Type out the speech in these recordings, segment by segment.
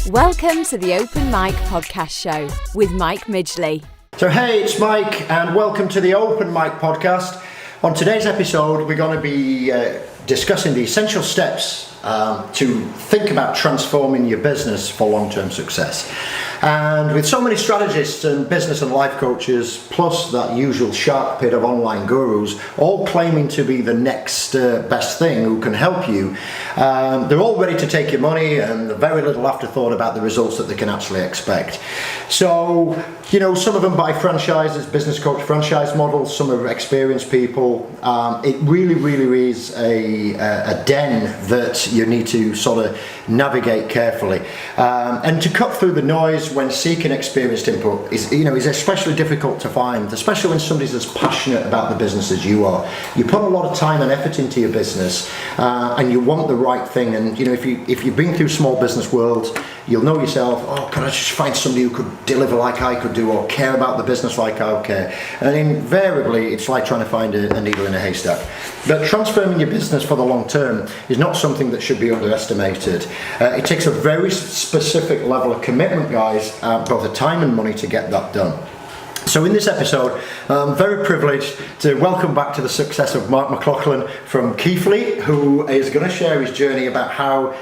Welcome to the Open Mic Podcast Show with Marc Mcloughlin. So hey, it's Mike and welcome to the Open Mic Podcast. On today's episode we're going to be discussing the essential steps to think about transforming your business for long-term success. And with so many strategists and business and life coaches, plus that usual shark pit of online gurus, all claiming to be the next best thing who can help you, they're all ready to take your money and very little afterthought about the results that they can actually expect. So, you know, some of them buy franchises, business coach franchise models, some are experienced people. It really is a den that you need to sort of navigate carefully. And to cut through the noise when seeking experienced input is especially difficult to find, especially when somebody's as passionate about the business as you are. You put a lot of time and effort into your business, and you want the right thing. And you know, if you've been through small business world, you'll know yourself, oh, can I just find somebody who could deliver like I could do, or care about the business like I care? And invariably, it's like trying to find a needle in a haystack. But transforming your business for the long term is not something that should be underestimated. It takes a very specific level of commitment, guys, both the time and money to get that done. So in this episode, I'm very privileged to welcome back to the success of Marc Mcloughlin from KeyFleet, who is going to share his journey about how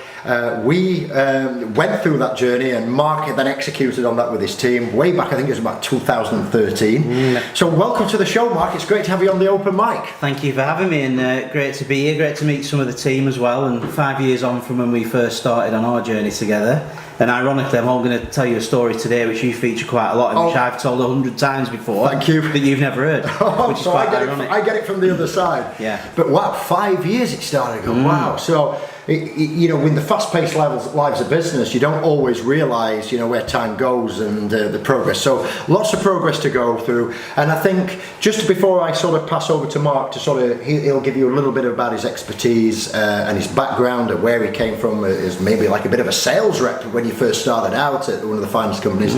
we went through that journey, and Marc then executed on that with his team way back, I think it was about 2013. So welcome to the show, Marc. It's great to have you on the Open Mic. Thank you for having me, and great to be here, great to meet some of the team as well, and 5 years on from when we first started on our journey together. And ironically, I'm all going to tell you a story today which you feature quite a lot, and which I've told 100 times before. Thank you. That you've never heard, which is quite ironic. I get it from the other side. Yeah. But wow, 5 years it started. Wow. So, you know, in the fast-paced lives of business, you don't always realise, you know, where time goes and the progress. So lots of progress to go through. And I think just before I sort of pass over to Marc to sort of, he'll give you a little bit about his expertise and his background and where he came from as maybe like a bit of a sales rep when you first started out at one of the finance companies.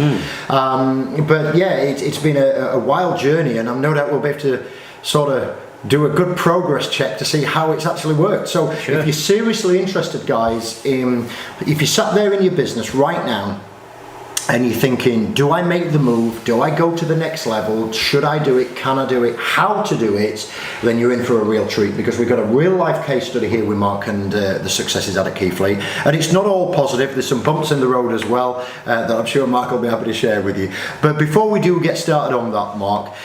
But yeah, it's been a wild journey, and I'm no doubt we'll be able to sort of do a good progress check to see how it's actually worked. So if you're seriously interested, guys, if you sat there in your business right now and you're thinking, do I make the move? Do I go to the next level? Should I do it? Can I do it? How to do it? Then you're in for a real treat, because we've got a real life case study here with Marc and the successes at KeyFleet. And it's not all positive. There's some bumps in the road as well that I'm sure Marc will be happy to share with you. But before we do get started on that, Marc,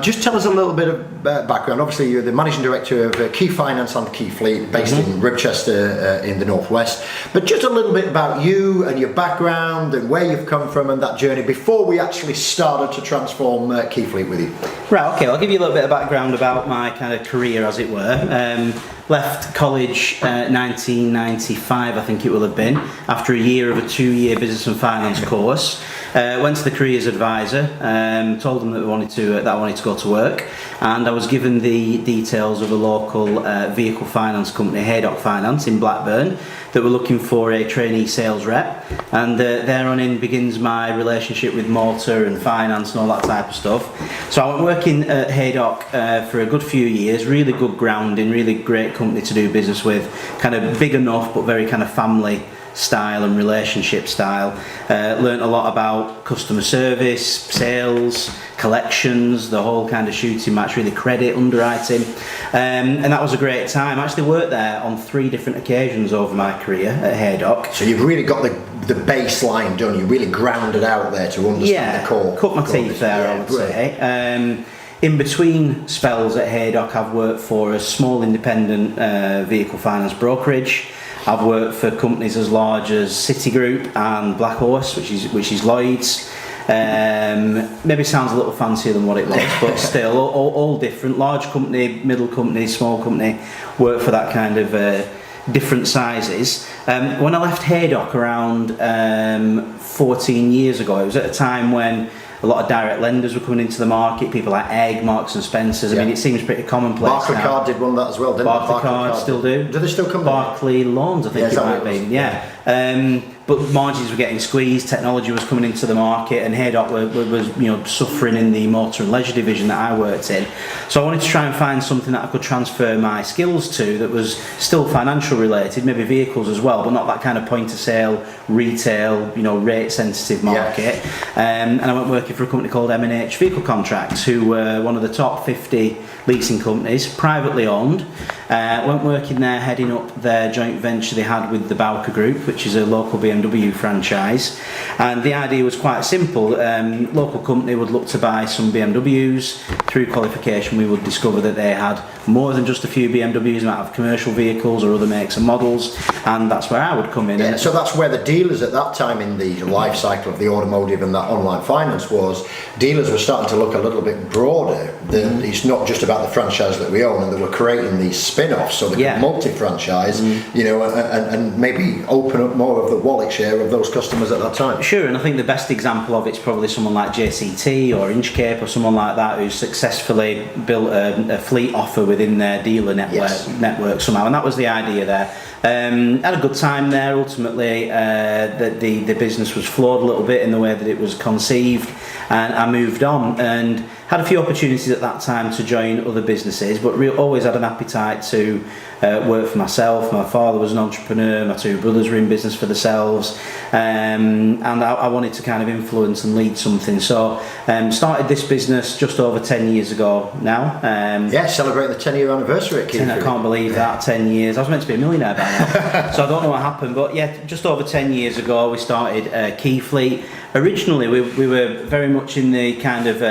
just tell us a little bit of background. Obviously, you're the managing director of Key Finance and KeyFleet, based in Ribchester in the Northwest. But just a little bit about you and your background and where you've come from and that journey before we actually started to transform KeyFleet with you. Right, okay, I'll give you a little bit of background about my kind of career, as it were. Left college 1995, I think it will have been, after a year of a 2-year business and finance course. Went to the careers advisor, told them that I wanted to go to work, and I was given the details of a local vehicle finance company, Haydock Finance in Blackburn, that were looking for a trainee sales rep, and there on in begins my relationship with motor and finance and all that type of stuff. So I went working at Haydock for a good few years, really good grounding, really great company to do business with, kind of big enough but very kind of family style and relationship style. Learnt a lot about customer service, sales, collections, the whole kind of shooting match, really credit underwriting, and that was a great time. I actually worked there on 3 different occasions over my career at Haydock. So you've really got the baseline done. You really grounded out there to understand the core. Cut my teeth there, I would say. In between spells at Haydock, I've worked for a small independent vehicle finance brokerage. I've worked for companies as large as Citigroup and Black Horse, which is Lloyd's. Maybe sounds a little fancier than what it was, but still all different. Large company, middle company, small company. Worked for that kind of different sizes. When I left Haydock around 14 years ago, it was at a time when a lot of direct lenders were coming into the market, people like Egg, Marks and Spencer's. I mean, it seems pretty commonplace now. Barclaycard did one that as well, didn't they? Barclaycard still do. Do they still come? Barclay Loans, I think it might be. Yeah. but margins were getting squeezed, technology was coming into the market, and Haydock was suffering in the motor and leisure division that I worked in. So I wanted to try and find something that I could transfer my skills to that was still financial related, maybe vehicles as well, but not that kind of point of sale, retail, rate sensitive market. And I went working for a company called M&H Vehicle Contracts, who were one of the top 50 leasing companies, privately owned. Went working there, heading up their joint venture they had with the Bowker Group, which is a local BMW franchise. And the idea was quite simple. Local company would look to buy some BMWs. Through qualification, we would discover that they had more than just a few BMWs, might have commercial vehicles or other makes and models, and that's where I would come in. Yeah, so that's where the dealers at that time in the life cycle of the automotive and that online finance was. Dealers were starting to look a little bit broader. It's not just about the franchise that we own, and they were creating these spin-offs so they could multi-franchise, and maybe open up more of the wallet share of those customers at that time. Sure, and I think the best example of it's probably someone like JCT or Inchcape or someone like that who's successfully built a fleet offer within their dealer network somehow, and that was the idea there. Had a good time there. Ultimately, the business was flawed a little bit in the way that it was conceived, and I moved on and had a few opportunities at that time to join other businesses, but always had an appetite to work for myself. My father was an entrepreneur, my two brothers were in business for themselves, and I wanted to kind of influence and lead something. So started this business just over 10 years ago now. Celebrating the 10-year anniversary at KeyFleet. I can't believe that, 10 years. I was meant to be a millionaire by now, so I don't know what happened, but just over 10 years ago we started KeyFleet. Originally we were very much in the kind of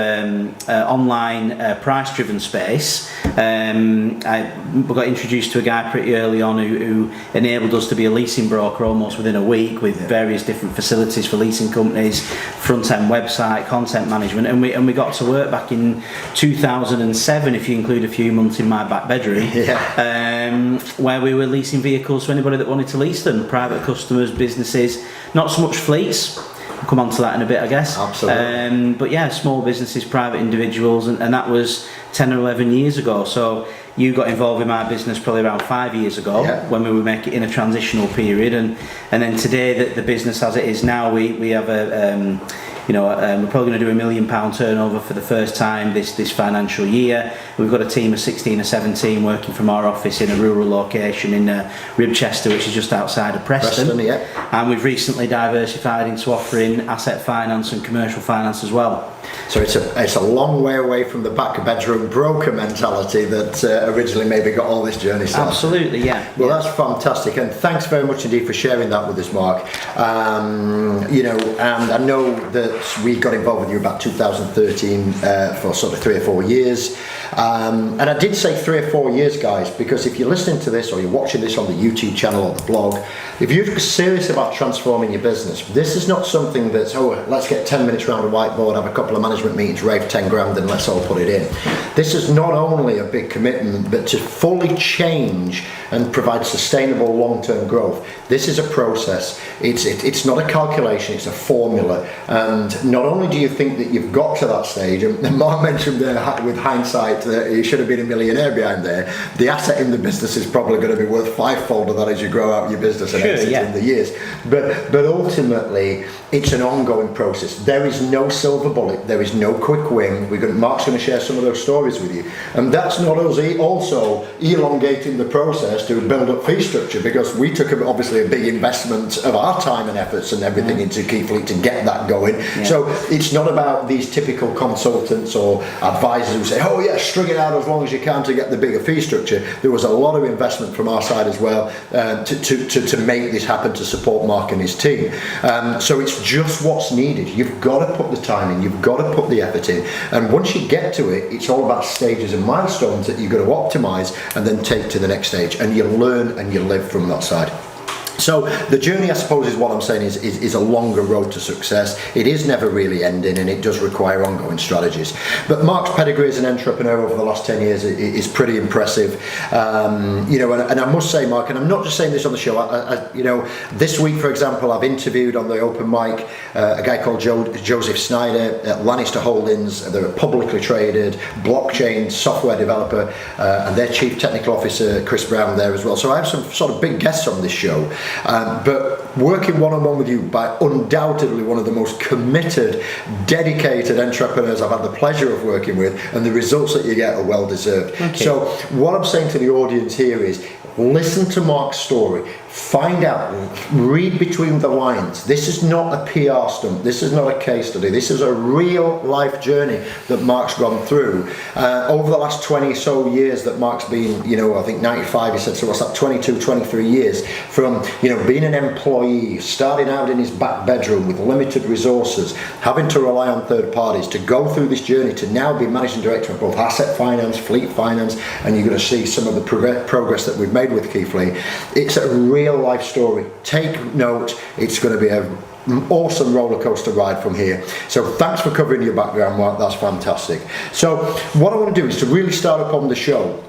online price-driven space. I got introduced to a guy pretty early on who enabled us to be a leasing broker almost within a week, with various different facilities for leasing companies, front-end website, content management, and we got to work back in 2007, if you include a few months in my back bedroom, where we were leasing vehicles to anybody that wanted to lease them, private customers, businesses, not so much fleets. We'll come on to that in a bit, I guess. Absolutely. But small businesses, private individuals, and that was 10 or 11 years ago. So you got involved in my business probably around 5 years ago, when we were making in a transitional period, and then today the business as it is now, we have a we're probably going to do £1 million turnover for the first time this financial year. We've got a team of 16 or 17 working from our office in a rural location in Ribchester, which is just outside of Preston. And we've recently diversified into offering asset finance and commercial finance as well. So it's a long way away from the back bedroom broker mentality that originally maybe got all this journey started. Absolutely, yeah. Well, that's fantastic, and thanks very much indeed for sharing that with us, Mark. And I know that we got involved with you about 2013 for sort of 3 or 4 years. And I did say 3 or 4 years, guys, because if you're listening to this or you're watching this on the YouTube channel or the blog, if you're serious about transforming your business, this is not something that's, let's get 10 minutes round a whiteboard, have a couple of management meetings, rave 10 grand and let's all put it in. This is not only a big commitment, but to fully change and provide sustainable long-term growth. This is a process. It's not a calculation, it's a formula. And not only do you think that you've got to that stage, and Mark mentioned there with hindsight that you should have been a millionaire behind there, the asset in the business is probably going to be worth fivefold of that as you grow out your business and exit in the years. But ultimately, it's an ongoing process. There is no silver bullet, there is no quick win. Mark's going to share some of those stories with you. And that's not us also elongating the process to build up fee structure, because we took obviously a big investment of our time and efforts and everything into KeyFleet to get that going. So it's not about these typical consultants or advisors who say, string it out as long as you can to get the bigger fee structure. There was a lot of investment from our side as well to make this happen, to support Mark and his team. So it's just what's needed. You've got to put the time in, you've got to put the effort in, and once you get to it, it's all about stages and milestones that you've got to optimize and then take to the next stage, and you learn and you live from that side. So the journey, I suppose, is what I'm saying is a longer road to success. It is never really ending, and it does require ongoing strategies. But Mark's pedigree as an entrepreneur over the last 10 years is pretty impressive. And I must say, Mark, and I'm not just saying this on the show, this week, for example, I've interviewed on the open mic a guy called Joseph Snyder at Lannister Holdings. They're a publicly traded blockchain software developer, and their chief technical officer, Chris Brown, there as well. So I have some sort of big guests on this show. But working one-on-one with you by undoubtedly one of the most committed, dedicated entrepreneurs I've had the pleasure of working with, and the results that you get are well deserved. So what I'm saying to the audience here is, listen to Marc's story, find out, read between the lines. This is not a PR stunt, this is not a case study, this is a real life journey that Marc's gone through. Over the last 20 so years that Marc's been, I think 95 he said, so what's that, 22, 23 years, from being an employee, starting out in his back bedroom with limited resources, having to rely on third parties, to go through this journey to now be managing director of both asset finance, fleet finance, and you're going to see some of the progress that we've made with KeyFleet. It's a real life story. Take note, it's going to be an awesome roller coaster ride from here. So thanks for covering your background, Marc, that's fantastic. So what I want to do is to really start up on the show,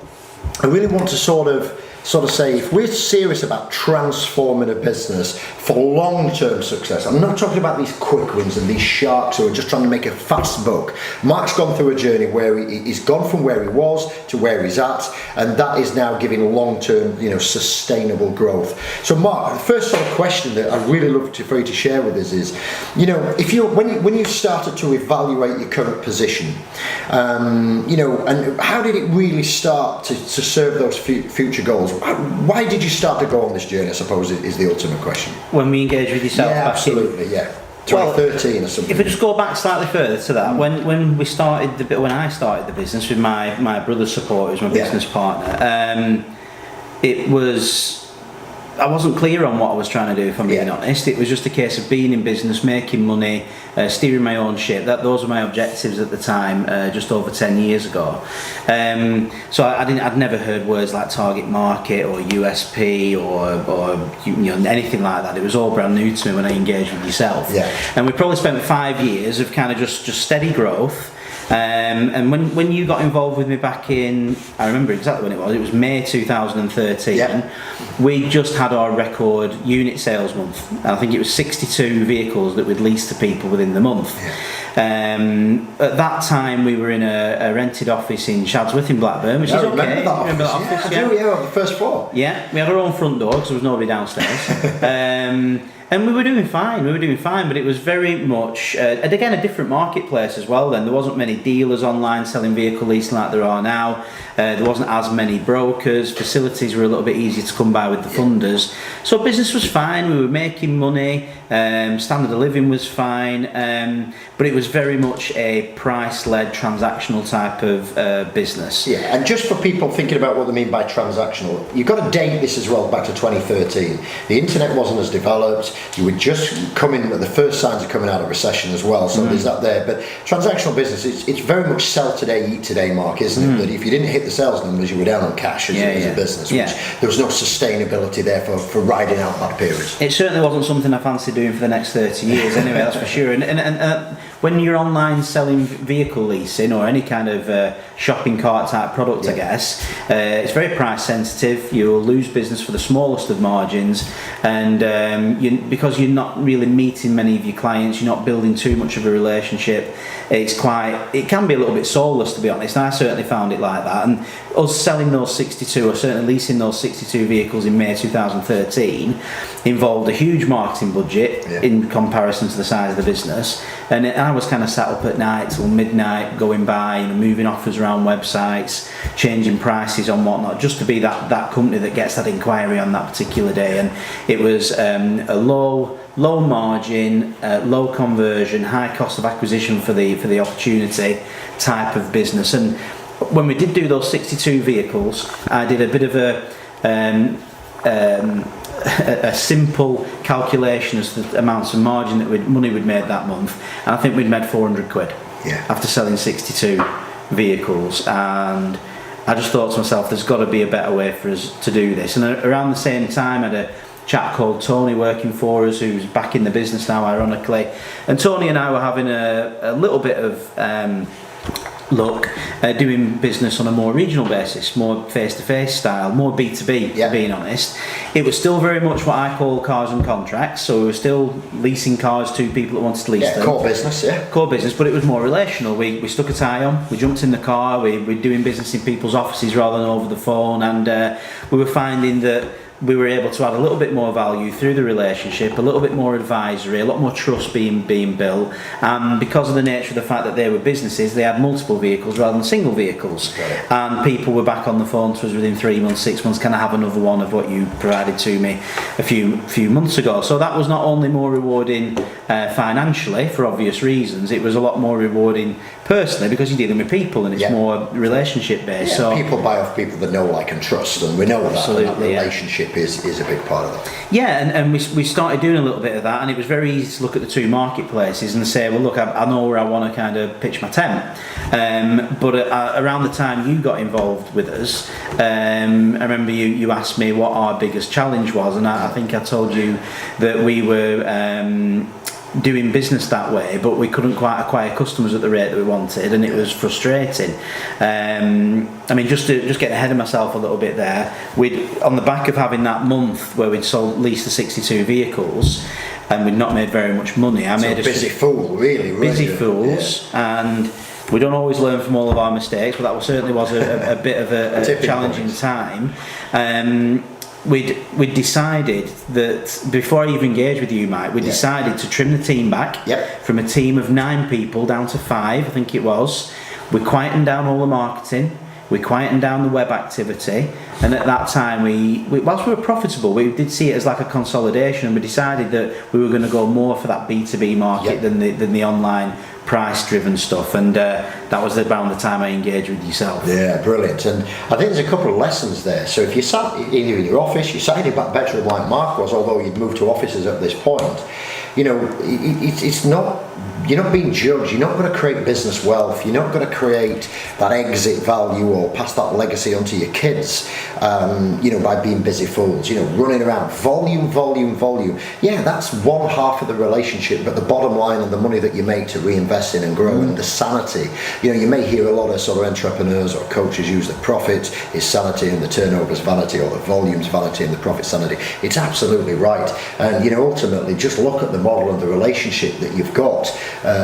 I really want to sort of say, if we're serious about transforming a business for long-term success, I'm not talking about these quick wins and these sharks who are just trying to make a fast buck. Marc's gone through a journey where he's gone from where he was to where he's at, and that is now giving long-term, sustainable growth. So Marc, the first sort of question that I'd really love for you to share with us is, if when you started to evaluate your current position, and how did it really start to serve those future goals? Why did you start to go on this journey, I suppose, is the ultimate question. When we engage with yourself back in... 2013 or something. If we just go back slightly further to that, when I started the business with my brother's support, who's my business partner, I wasn't clear on what I was trying to do, if I'm being honest. It was just a case of being in business, making money, steering my own ship. Those were my objectives at the time, just over 10 years ago. So I'd never heard words like target market or USP or anything like that. It was all brand new to me when I engaged with yourself. And we probably spent 5 years of kind of just steady growth. And when you got involved with me back in, I remember exactly when it was May 2013, we just had our record unit sales month. I think it was 62 vehicles that we'd leased to people within the month. At that time we were in a rented office in Shadsworth in Blackburn, which is okay. Remember that office? I do, on the first floor. Yeah, we had our own front door because there was nobody downstairs. And we were doing fine, but it was very much, and again, a different marketplace as well then. There wasn't many dealers online selling vehicle leasing like there are now. There wasn't as many brokers. Facilities were a little bit easier to come by with the funders. So business was fine, we were making money, standard of living was fine, but it was very much a price-led transactional type of business. Yeah, and just for people thinking about what they mean by transactional, you've got to date this as well back to 2013. The internet wasn't as developed. You were just coming, the first signs of coming out of recession as well, so there's that there. But transactional business, it's very much sell today, eat today, Marc, isn't it? That if you didn't hit the sales numbers, you were down on cash as a business, which there was no sustainability there for riding out that period. It certainly wasn't something I fancy doing for the next 30 years anyway, that's for sure. And when you're online selling vehicle leasing or any kind of shopping cart type product, I guess, it's very price sensitive. You'll lose business for the smallest of margins, and because you're not really meeting many of your clients, you're not building too much of a relationship. It can be a little bit soulless, to be honest. I certainly found it like that, and us selling those 62, or certainly leasing those 62 vehicles in May 2013 involved a huge marketing budget in comparison to the size of the business, and I was kind of sat up at night till midnight going by, moving offers around websites, changing prices on whatnot, just to be that company that gets that inquiry on that particular day. And it was a low margin, low conversion, high cost of acquisition for the opportunity type of business. And when we did do those 62 vehicles, I did a bit of a simple calculation as to the amounts of margin money we'd made that month, and I think we'd made 400 quid after selling 62 vehicles. And I just thought to myself, there's got to be a better way for us to do this. And around the same time, I had a chap called Tony working for us, who's back in the business now, ironically, and Tony and I were having a little bit of look doing business on a more regional basis, more face-to-face style, more B2B, being honest. It was still very much what I call cars and contracts, so we were still leasing cars to people that wanted to lease them. Core business, but it was more relational. We stuck a tie on, we jumped in the car, we were doing business in people's offices rather than over the phone, and we were finding that we were able to add a little bit more value through the relationship, a little bit more advisory, a lot more trust being built, and because of the nature of the fact that they were businesses, they had multiple vehicles rather than single vehicles, and people were back on the phone to us within 3 months, 6 months, can I have another one of what you provided to me a few months ago? So that was not only more rewarding financially for obvious reasons, it was a lot more rewarding personally because you're dealing with people and it's more relationship based. So people buy off people that know, like and trust, and we know that, absolutely, and that relationship is a big part of that. Yeah, and we started doing a little bit of that, and it was very easy to look at the two marketplaces and say, well look, I know where I want to kind of pitch my tent, but around the time you got involved with us, I remember you asked me what our biggest challenge was, and I think I told you that we were doing business that way, but we couldn't quite acquire customers at the rate that we wanted, and it was frustrating. I mean, just getting ahead of myself a little bit there, on the back of having that month where we'd sold at least the 62 vehicles and we'd not made very much money, I made a busy fool, really. Busy fools, and we don't always learn from all of our mistakes, but that certainly was a bit of a challenging time. We'd decided that before I even engaged with you, Mike, we decided to trim the team back from a team of 9 people down to 5, I think it was. We quietened down all the marketing, we quietened down the web activity, and at that time, whilst we were profitable, we did see it as like a consolidation, and we decided that we were going to go more for that B2B market than the online price-driven stuff, and that was around the time I engaged with yourself. Yeah, brilliant. And I think there's a couple of lessons there. So if you sat either in your office, you sat in your back bedroom like Mark was, although you'd moved to offices at this point, it's not, you're not being judged, you're not going to create business wealth, you're not going to create that exit value or pass that legacy onto your kids, by being busy fools, running around. Volume. Yeah, that's one half of the relationship, but the bottom line and the money that you make to reinvest in and grow and the sanity. You may hear a lot of sort of entrepreneurs or coaches use the profit is sanity and the turnover's vanity, or the volume's vanity and the profit sanity. It's absolutely right. And ultimately just look at the model and the relationship that you've got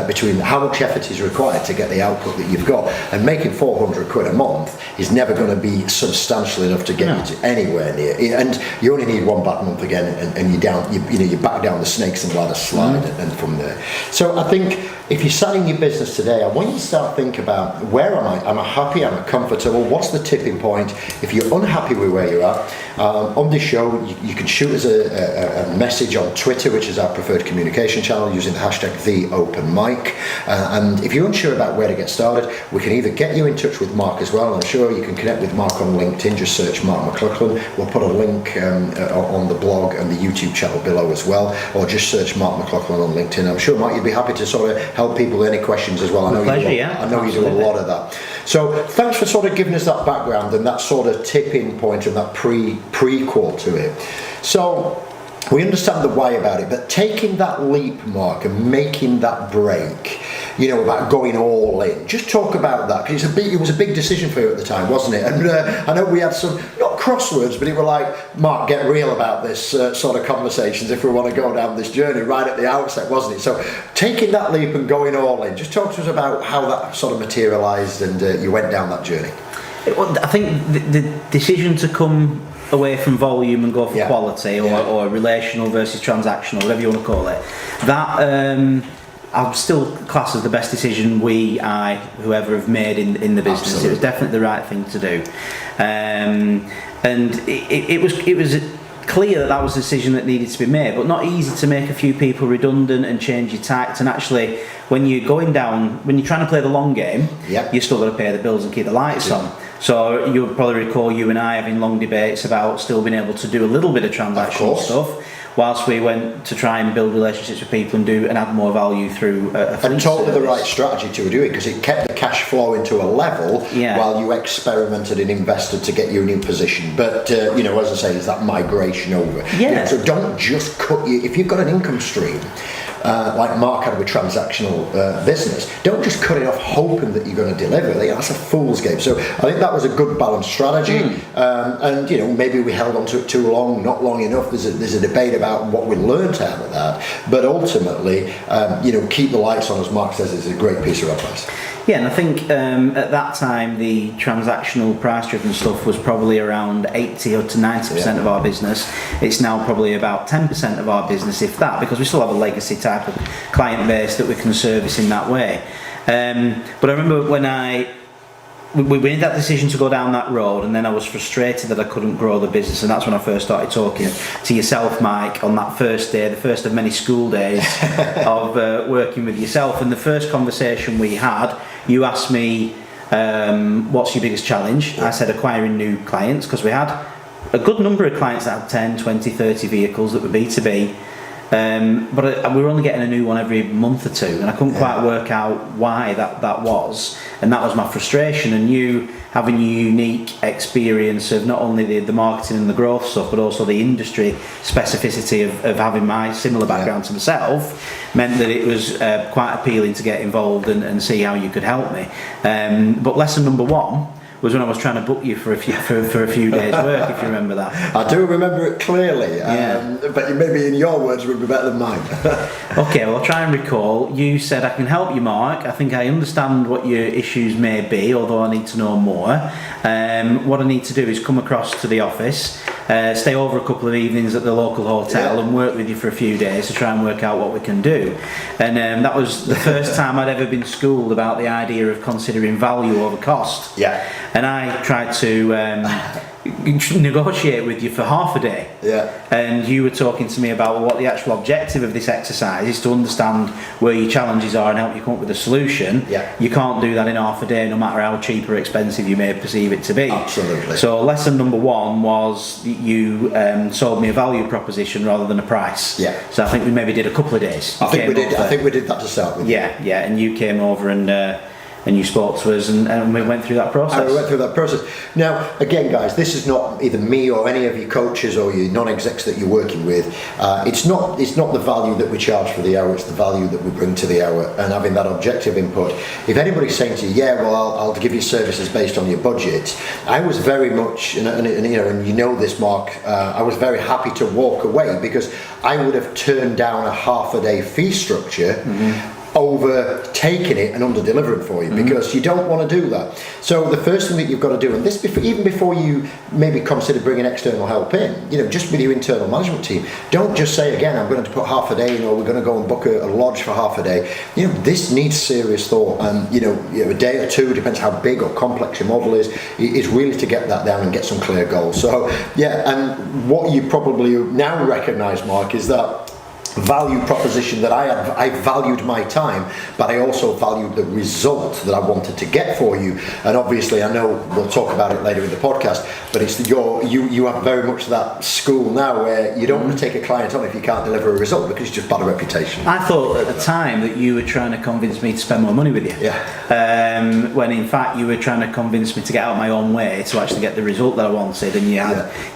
between how much effort is required to get the output that you've got, and making 400 quid a month is never going to be substantial enough to get you to anywhere near. And you only need one bad month again, and you're down. You back down the snakes and ladder slide, and from there. So I think if you're starting your business today, I want you to start thinking about, where am I? Am I happy? Am I comfortable? What's the tipping point? If you're unhappy with where you're at, on this show, you can shoot us a message on Twitter, which is our preferred communication channel, using the hashtag #TheOpenMic. And if you're unsure about where to get started, we can either get you in touch with Mark as well. I'm sure you can connect with Mark on LinkedIn. Just search Marc Mcloughlin. We'll put a link on the blog and the YouTube channel below as well, or just search Marc Mcloughlin on LinkedIn. I'm sure, Mark, you'd be happy to sort of help people with any questions as well. I know you do a lot of that. So thanks for sort of giving us that background and that sort of tipping point and that prequel to it. So we understand the why about it, but taking that leap, Mark, and making that break, about going all in. Just talk about that, because it was a big decision for you at the time, wasn't it? And I know we had some, not crosswords, but it were like, Mark, get real about this sort of conversations if we want to go down this journey right at the outset, wasn't it? So taking that leap and going all in, just talk to us about how that sort of materialised and you went down that journey. I think the decision to come away from volume and go for quality, or relational versus transactional, whatever you want to call it, that I'll still class as the best decision whoever have made in the business. Absolutely. It was definitely the right thing to do, and it was clear that was a decision that needed to be made, but not easy to make a few people redundant and change your tact. And actually, when you're trying to play the long game, you're still got to pay the bills and keep the lights on. So you'll probably recall you and I having long debates about still being able to do a little bit of transactional stuff, whilst we went to try and build relationships with people and add more value through a fleet. And totally the right strategy to do it, because it kept the cash flow into a level while you experimented and invested to get you in a new position. But as I say, is that migration over. So don't just if you've got an income stream like Mark had with transactional business, don't just cut it off hoping that you're going to deliver. That's a fool's game. So I think that was a good balanced strategy. And maybe we held on to it too long, not long enough. There's a debate about what we learned out of that. But ultimately, keep the lights on, as Mark says, is a great piece of advice. Yeah, and I think at that time the transactional price-driven stuff was probably around 80 to 90% of our business. It's now probably about 10% of our business, if that, because we still have a legacy type of client base that we can service in that way. But I remember when we made that decision to go down that road, and then I was frustrated that I couldn't grow the business, and that's when I first started talking to yourself, Mike, on that first day, the first of many school days of working with yourself. And the first conversation we had, you asked me, what's your biggest challenge? I said acquiring new clients, because we had a good number of clients that had 10, 20, 30 vehicles that were B2B. But we were only getting a new one every month or two, and I couldn't quite work out why that was, and that was my frustration. And you having a unique experience of not only the marketing and the growth stuff, but also the industry specificity of having my similar background to myself, meant that it was quite appealing to get involved and see how you could help me. But lesson number one was when I was trying to book you for a few days' work, if you remember that. I do remember it clearly, but maybe in your words would be better than mine. Okay, well, I'll try and recall. You said, I can help you, Mark. I think I understand what your issues may be, although I need to know more. What I need to do is come across to the office, stay over a couple of evenings at the local hotel and work with you for a few days to try and work out what we can do. And that was the first time I'd ever been schooled about the idea of considering value over cost. Yeah. And I tried to negotiate with you for half a day. Yeah. And you were talking to me about what the actual objective of this exercise is, to understand where your challenges are and help you come up with a solution. Yeah. You can't do that in half a day, no matter how cheap or expensive you may perceive it to be. Absolutely. So lesson number one was you sold me a value proposition rather than a price. Yeah. So I think we maybe did a couple of days. I think we did that to start with. Yeah, and you came over and you spoke to us, and we went through that process. And we went through that process. Now, again, guys, this is not either me or any of your coaches or your non-execs that you're working with. It's not the value that we charge for the hour. It's the value that we bring to the hour, and having that objective input. If anybody's saying to you, "Yeah, well, I'll give you services based on your budget," I was very much, and you know this, Mark. I was very happy to walk away, because I would have turned down a half a day fee structure. Over taking it and under delivering for you, because you don't want to do that. So the first thing that you've got to do, and this even before you maybe consider bringing external help in, just with your internal management team, don't just say, again, I'm going to put half a day in, or we're going to go and book a lodge for half a day. This needs serious thought, and a day or two, depends how big or complex your model is really to get that down and get some clear goals. So and what you probably now recognise, Mark, is that value proposition that I valued my time, but I also valued the result that I wanted to get for you. And obviously, I know we'll talk about it later in the podcast, but it's you have very much that school now where you don't want to take a client on if you can't deliver a result, because it's just bad reputation. I thought at the time that you were trying to convince me to spend more money with you. Yeah. When in fact you were trying to convince me to get out of my own way to actually get the result that I wanted, and you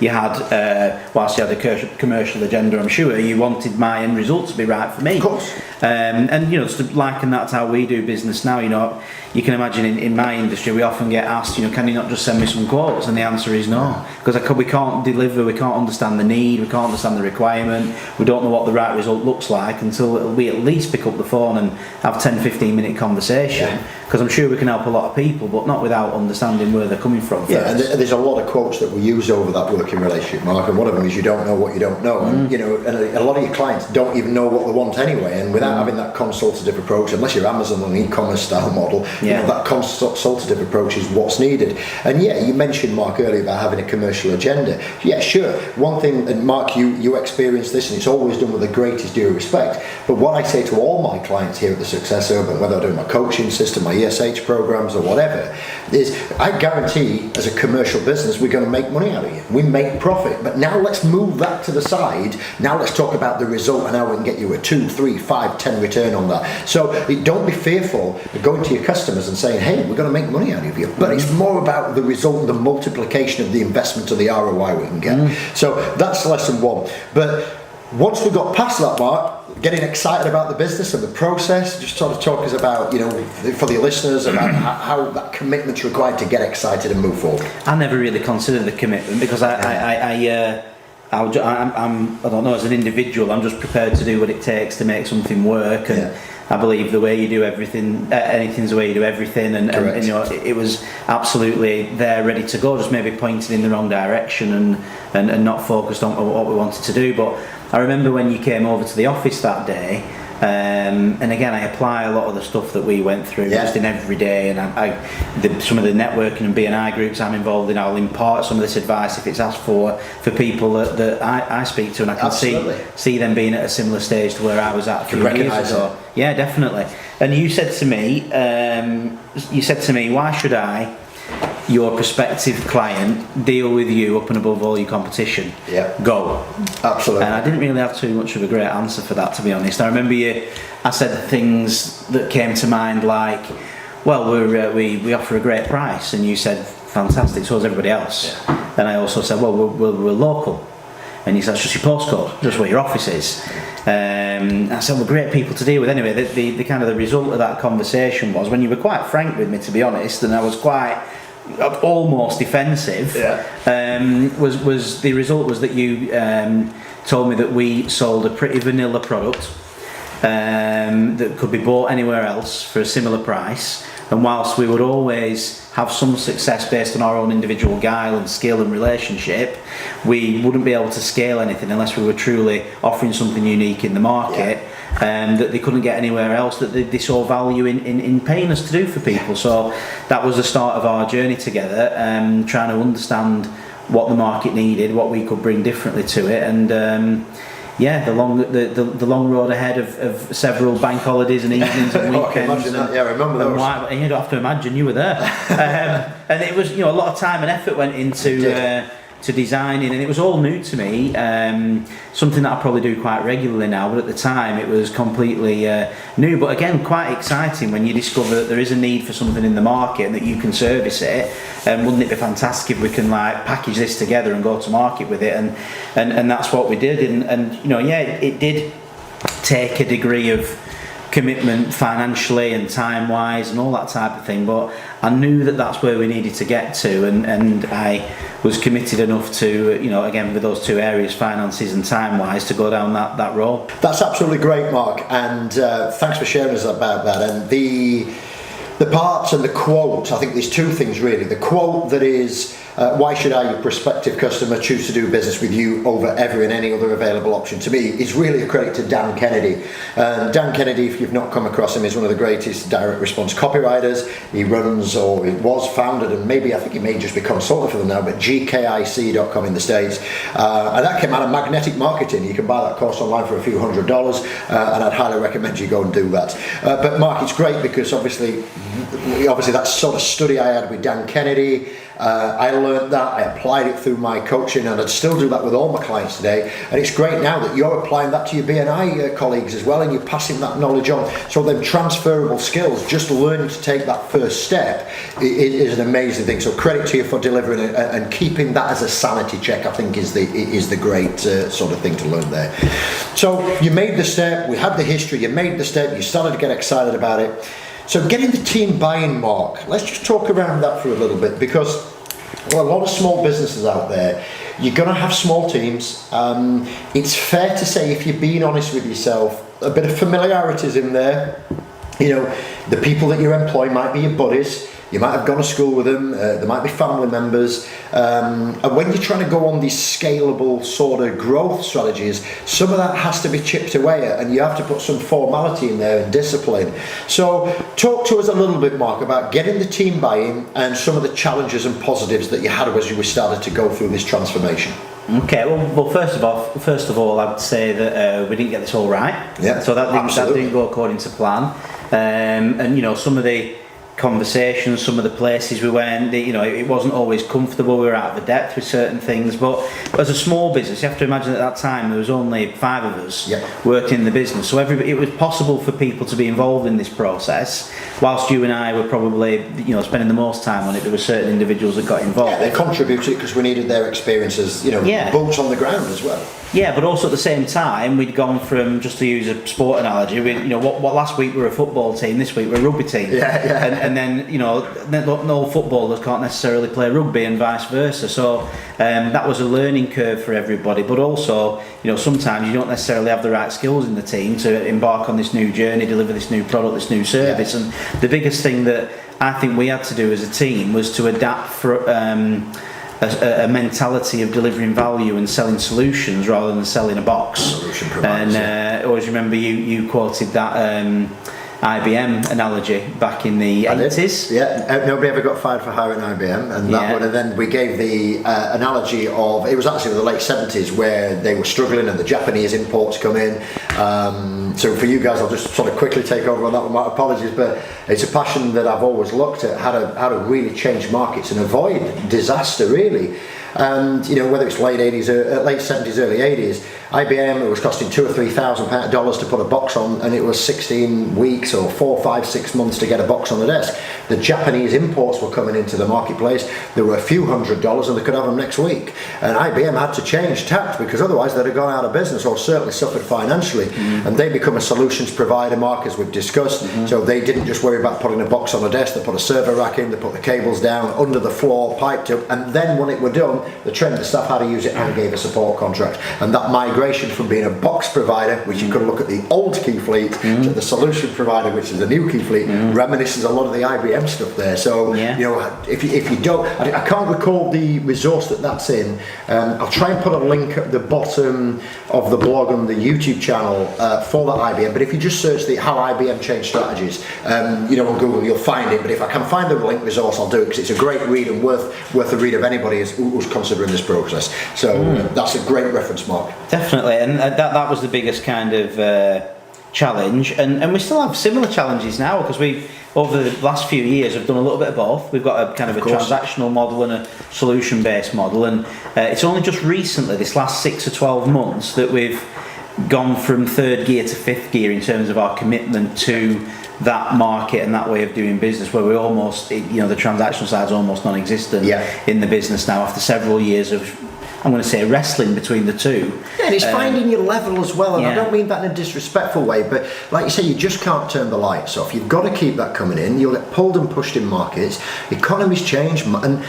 had whilst you had a commercial agenda, I'm sure you wanted my end result to be right for me. Of course. And just to liken that to how we do business now, you can imagine in my industry we often get asked, can you not just send me some quotes? And the answer is no, because we can't deliver, we can't understand the need, we can't understand the requirement, we don't know what the right result looks like until we at least pick up the phone and have 10-15 minute conversation, because I'm sure we can help a lot of people, but not without understanding where they're coming from first. Yeah, and there's a lot of quotes that we use over that working relationship, Mark, and one of them is you don't know what you don't know. And and a lot of your clients don't even know what they want anyway, and without having that consultative approach, unless you're Amazon or an e-commerce style model, that consultative approach is what's needed. And you mentioned, Mark, earlier about having a commercial agenda. Yeah, sure. One thing, and Mark, you experienced this, and it's always done with the greatest due respect, but what I say to all my clients here at the SuccessHub, and whether I do my coaching system, my ESH programs or whatever, is I guarantee as a commercial business we're going to make money out of you. We make profit, but now let's move that to the side. Now let's talk about the result and how we can get you a 2, 3, 5, 10 return on that. So don't be fearful of going to your customers and saying, hey, we're going to make money out of you, but it's more about the result, the multiplication of the investment and the ROI we can get. So that's lesson one. But once we got past that, Mark, getting excited about the business and the process, just sort of talk us about, for the listeners, about how that commitment's required to get excited and move forward. I never really considered the commitment, because I'm, I don't know, as an individual, I'm just prepared to do what it takes to make something work, and I believe the way you do everything, anything's the way you do everything, and you know, it was absolutely there, ready to go, just maybe pointed in the wrong direction and not focused on what we wanted to do. But I remember when you came over to the office that day, and again, I apply a lot of the stuff that we went through just in every day, and some of the networking and BNI groups I'm involved in, I'll impart some of this advice if it's asked for people that I speak to, and I can see them being at a similar stage to where I was at a few years ago. Yeah, definitely. And you said to me, why should I, your prospective client, deal with you up and above all your competition? Go. Absolutely. And I didn't really have too much of a great answer for that, to be honest. I remember I said things that came to mind like, well, we offer a great price, and you said, fantastic, so does everybody else. And I also said, well, we're local. And you said, that's just your postcode, just where your office is. I said, well, great people to deal with. Anyway, the kind of the result of that conversation was, when you were quite frank with me, to be honest, and I was quite almost defensive, was the result was that you told me that we sold a pretty vanilla product that could be bought anywhere else for a similar price, and whilst we would always have some success based on our own individual guile and skill and relationship, we wouldn't be able to scale anything unless we were truly offering something unique in the market that they couldn't get anywhere else, that they saw value in paying us to do for people. So that was the start of our journey together, trying to understand what the market needed, what we could bring differently to it, and the long road ahead of several bank holidays and evenings and weekends. I remember those. And you don't have to imagine, you were there. And it was, a lot of time and effort went into to designing, and it was all new to me. Something that I probably do quite regularly now, but at the time it was completely new. But again, quite exciting when you discover that there is a need for something in the market and that you can service it. Wouldn't it be fantastic if we can package this together and go to market with it? And that's what we did. And it did take a degree of commitment financially and time wise and all that type of thing, but I knew that that's where we needed to get to, and I was committed enough to, again with those two areas, finances and time wise, to go down that road. That's absolutely great, Mark, and thanks for sharing us about that. And the parts and the quote, I think there's two things really. The quote that is, why should I, your prospective customer, choose to do business with you over every and any other available option, to me is really a credit to Dan Kennedy. Dan Kennedy, if you've not come across him, is one of the greatest direct response copywriters. He runs, or he was founded, and maybe I think he may just be consultant for them now, but gkic.com in the States. And that came out of magnetic marketing. You can buy that course online for a few $100s, and I'd highly recommend you go and do that. But Mark, it's great because obviously that sort of study I had with Dan Kennedy, I learned that, I applied it through my coaching, and I'd still do that with all my clients today. And it's great now that you're applying that to your BNI colleagues as well, and you're passing that knowledge on. So them transferable skills, just learning to take that first step is an amazing thing. So credit to you for delivering it, and keeping that as a sanity check, I think is the great sort of thing to learn there. So you made the step, we had the history, you made the step, you started to get excited about it. So getting the team buy-in, Mark, let's just talk around that for a little bit, because a lot of small businesses out there, you're going to have small teams. It's fair to say, if you're being honest with yourself, a bit of familiarity is in there. The people that you employ might be your buddies. You might have gone to school with them, there might be family members, and when you're trying to go on these scalable sort of growth strategies, some of that has to be chipped away at, and you have to put some formality in there and discipline. So talk to us a little bit, Mark, about getting the team buy-in and some of the challenges and positives that you had as you started to go through this transformation. Okay, well, first of all, I would say that we didn't get this all right. Yeah, so that didn't go according to plan, and some of the conversations, some of the places we went, it wasn't always comfortable. We were out of the depth with certain things, but as a small business, you have to imagine at that time there was only 5 of us working in the business, so it was possible for people to be involved in this process. Whilst you and I were probably spending the most time on it, there were certain individuals that got involved. Yeah, they contributed because we needed their experiences, boots on the ground as well. Yeah, but also at the same time, we'd gone from, just to use a sport analogy, what last week we were a football team, this week we're a rugby team. And then, no footballers can't necessarily play rugby and vice versa. So that was a learning curve for everybody. But also, sometimes you don't necessarily have the right skills in the team to embark on this new journey, deliver this new product, this new service. And the biggest thing that I think we had to do as a team was to adapt for a mentality of delivering value and selling solutions rather than selling a box. Solution providers, I always remember you quoted that IBM analogy back in the 80s. Yeah, nobody ever got fired for hiring IBM, and that one. And then we gave the analogy of, it was actually the late 70s where they were struggling and the Japanese imports come in. So for you guys, I'll just sort of quickly take over on that one. My apologies, but it's a passion that I've always looked at, how to really change markets and avoid disaster, really. And whether it's late 80s, late 70s, early 80s, IBM, it was costing $2,000 or $3,000 to put a box on, and it was 16 weeks or 4, 5, 6 months to get a box on the desk. The Japanese imports were coming into the marketplace. There were a few $100s, and they could have them next week. And IBM had to change tact, because otherwise they'd have gone out of business or certainly suffered financially. And they become a solutions provider, Mark, as we've discussed. So they didn't just worry about putting a box on the desk. They put a server rack in, they put the cables down under the floor, piped up, and then when it were done, they trained the staff how to use it and gave a support contract. And that migration from being a box provider, which you could look at the old KeyFleet, to the solution provider, which is the new KeyFleet, reminisces a lot of the IBM stuff there. So if you don't, I can't recall the resource that's in. I'll try and put a link at the bottom of the blog on the YouTube channel for that IBM. But if you just search how IBM changed strategies, on Google, you'll find it. But if I can find the link resource, I'll do it, because it's a great read and worth a read of anybody who's considering this process. So that's a great reference, Mark. Definitely, and that was the biggest kind of challenge, and we still have similar challenges now, because we, over the last few years, have done a little bit of both. We've got a kind of a transactional model and a solution-based model, and it's only just recently, this last 6 or 12 months, that we've gone from third gear to fifth gear in terms of our commitment to that market and that way of doing business, where we almost, the transactional side is almost non-existent in the business now, after several years of, I'm going to say, wrestling between the two. Yeah, and it's finding your level as well, and I don't mean that in a disrespectful way, but like you say, you just can't turn the lights off. You've got to keep that coming in. You'll get pulled and pushed in markets. Economies change, and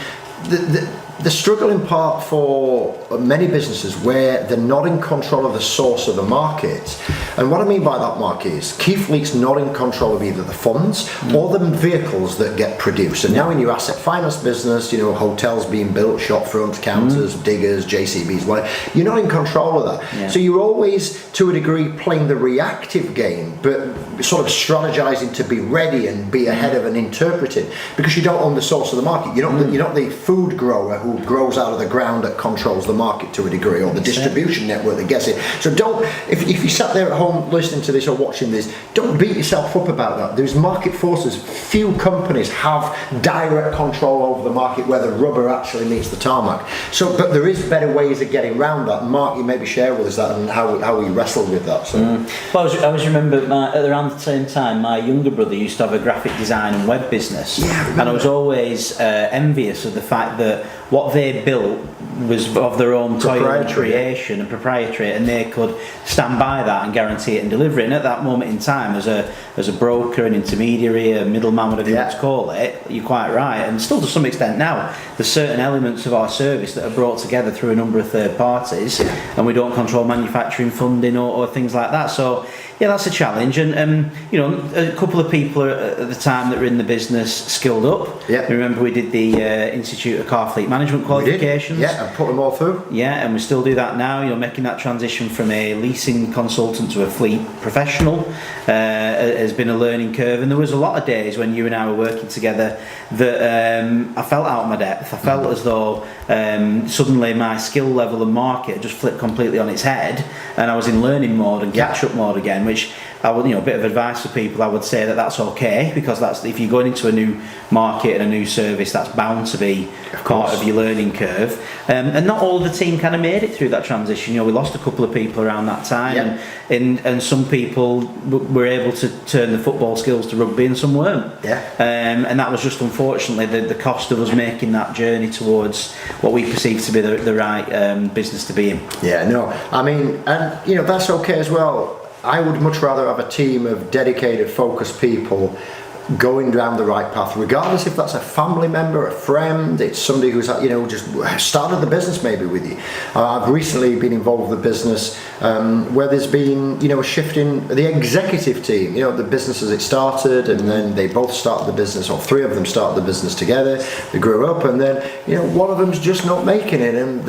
the struggling part for many businesses where they're not in control of the source of the market. And what I mean by that, Mark, is KeyFleet's not in control of either the funds or the vehicles that get produced. And now in your asset finance business, hotels being built, shop fronts, counters, diggers, JCBs, whatever, you're not in control of that. Yeah. So you're always, to a degree, playing the reactive game, but sort of strategizing to be ready and be ahead of and interpreting, because you don't own the source of the market. You're not the food grower who grows out of the ground that controls the market to a degree, or the distribution network that gets it. So don't, if you sat there at home listening to this or watching this, don't beat yourself up about that. There's market forces. Few companies have direct control over the market where the rubber actually meets the tarmac. So, but there is better ways of getting around that. Mark, you maybe share with us that and how we wrestled with that. So. Well, I always remember around the same time, my younger brother used to have a graphic design and web business, and I was always envious of the fact that what they built was of their own toil and creation and proprietary, and they could stand by that and guarantee it and deliver it. And at that moment in time, as a broker, an intermediary, a middleman, whatever you want to call it, you're quite right. And still to some extent now, there's certain elements of our service that are brought together through a number of third parties, and we don't control manufacturing funding or things like that. So yeah, that's a challenge, and a couple of people at the time that were in the business skilled up. Yeah. Remember, we did the Institute of Car Fleet Management qualifications. Yeah, and put them all through. Yeah, and we still do that now. Making that transition from a leasing consultant to a fleet professional has been a learning curve, and there was a lot of days when you and I were working together that I felt out of my depth. I felt as though suddenly my skill level and market just flipped completely on its head, and I was in learning mode and catch-up mode again, which I would, a bit of advice for people, I would say that's okay, because that's, if you're going into a new market and a new service, that's bound to be part of your learning curve. And not all of the team kind of made it through that transition. We lost a couple of people around that time, and some people were able to turn the football skills to rugby and some weren't. And that was just unfortunately the cost of us making that journey towards what we perceive to be the right business to be in. Yeah, no, I mean, and that's okay as well. I would much rather have a team of dedicated, focused people going down the right path, regardless if that's a family member, a friend, it's somebody who's just started the business maybe with you. I've recently been involved with a business where there's been a shift in the executive team. The business as it started, and then they both started the business, or three of them started the business together. They grew up, and then one of them's just not making it, and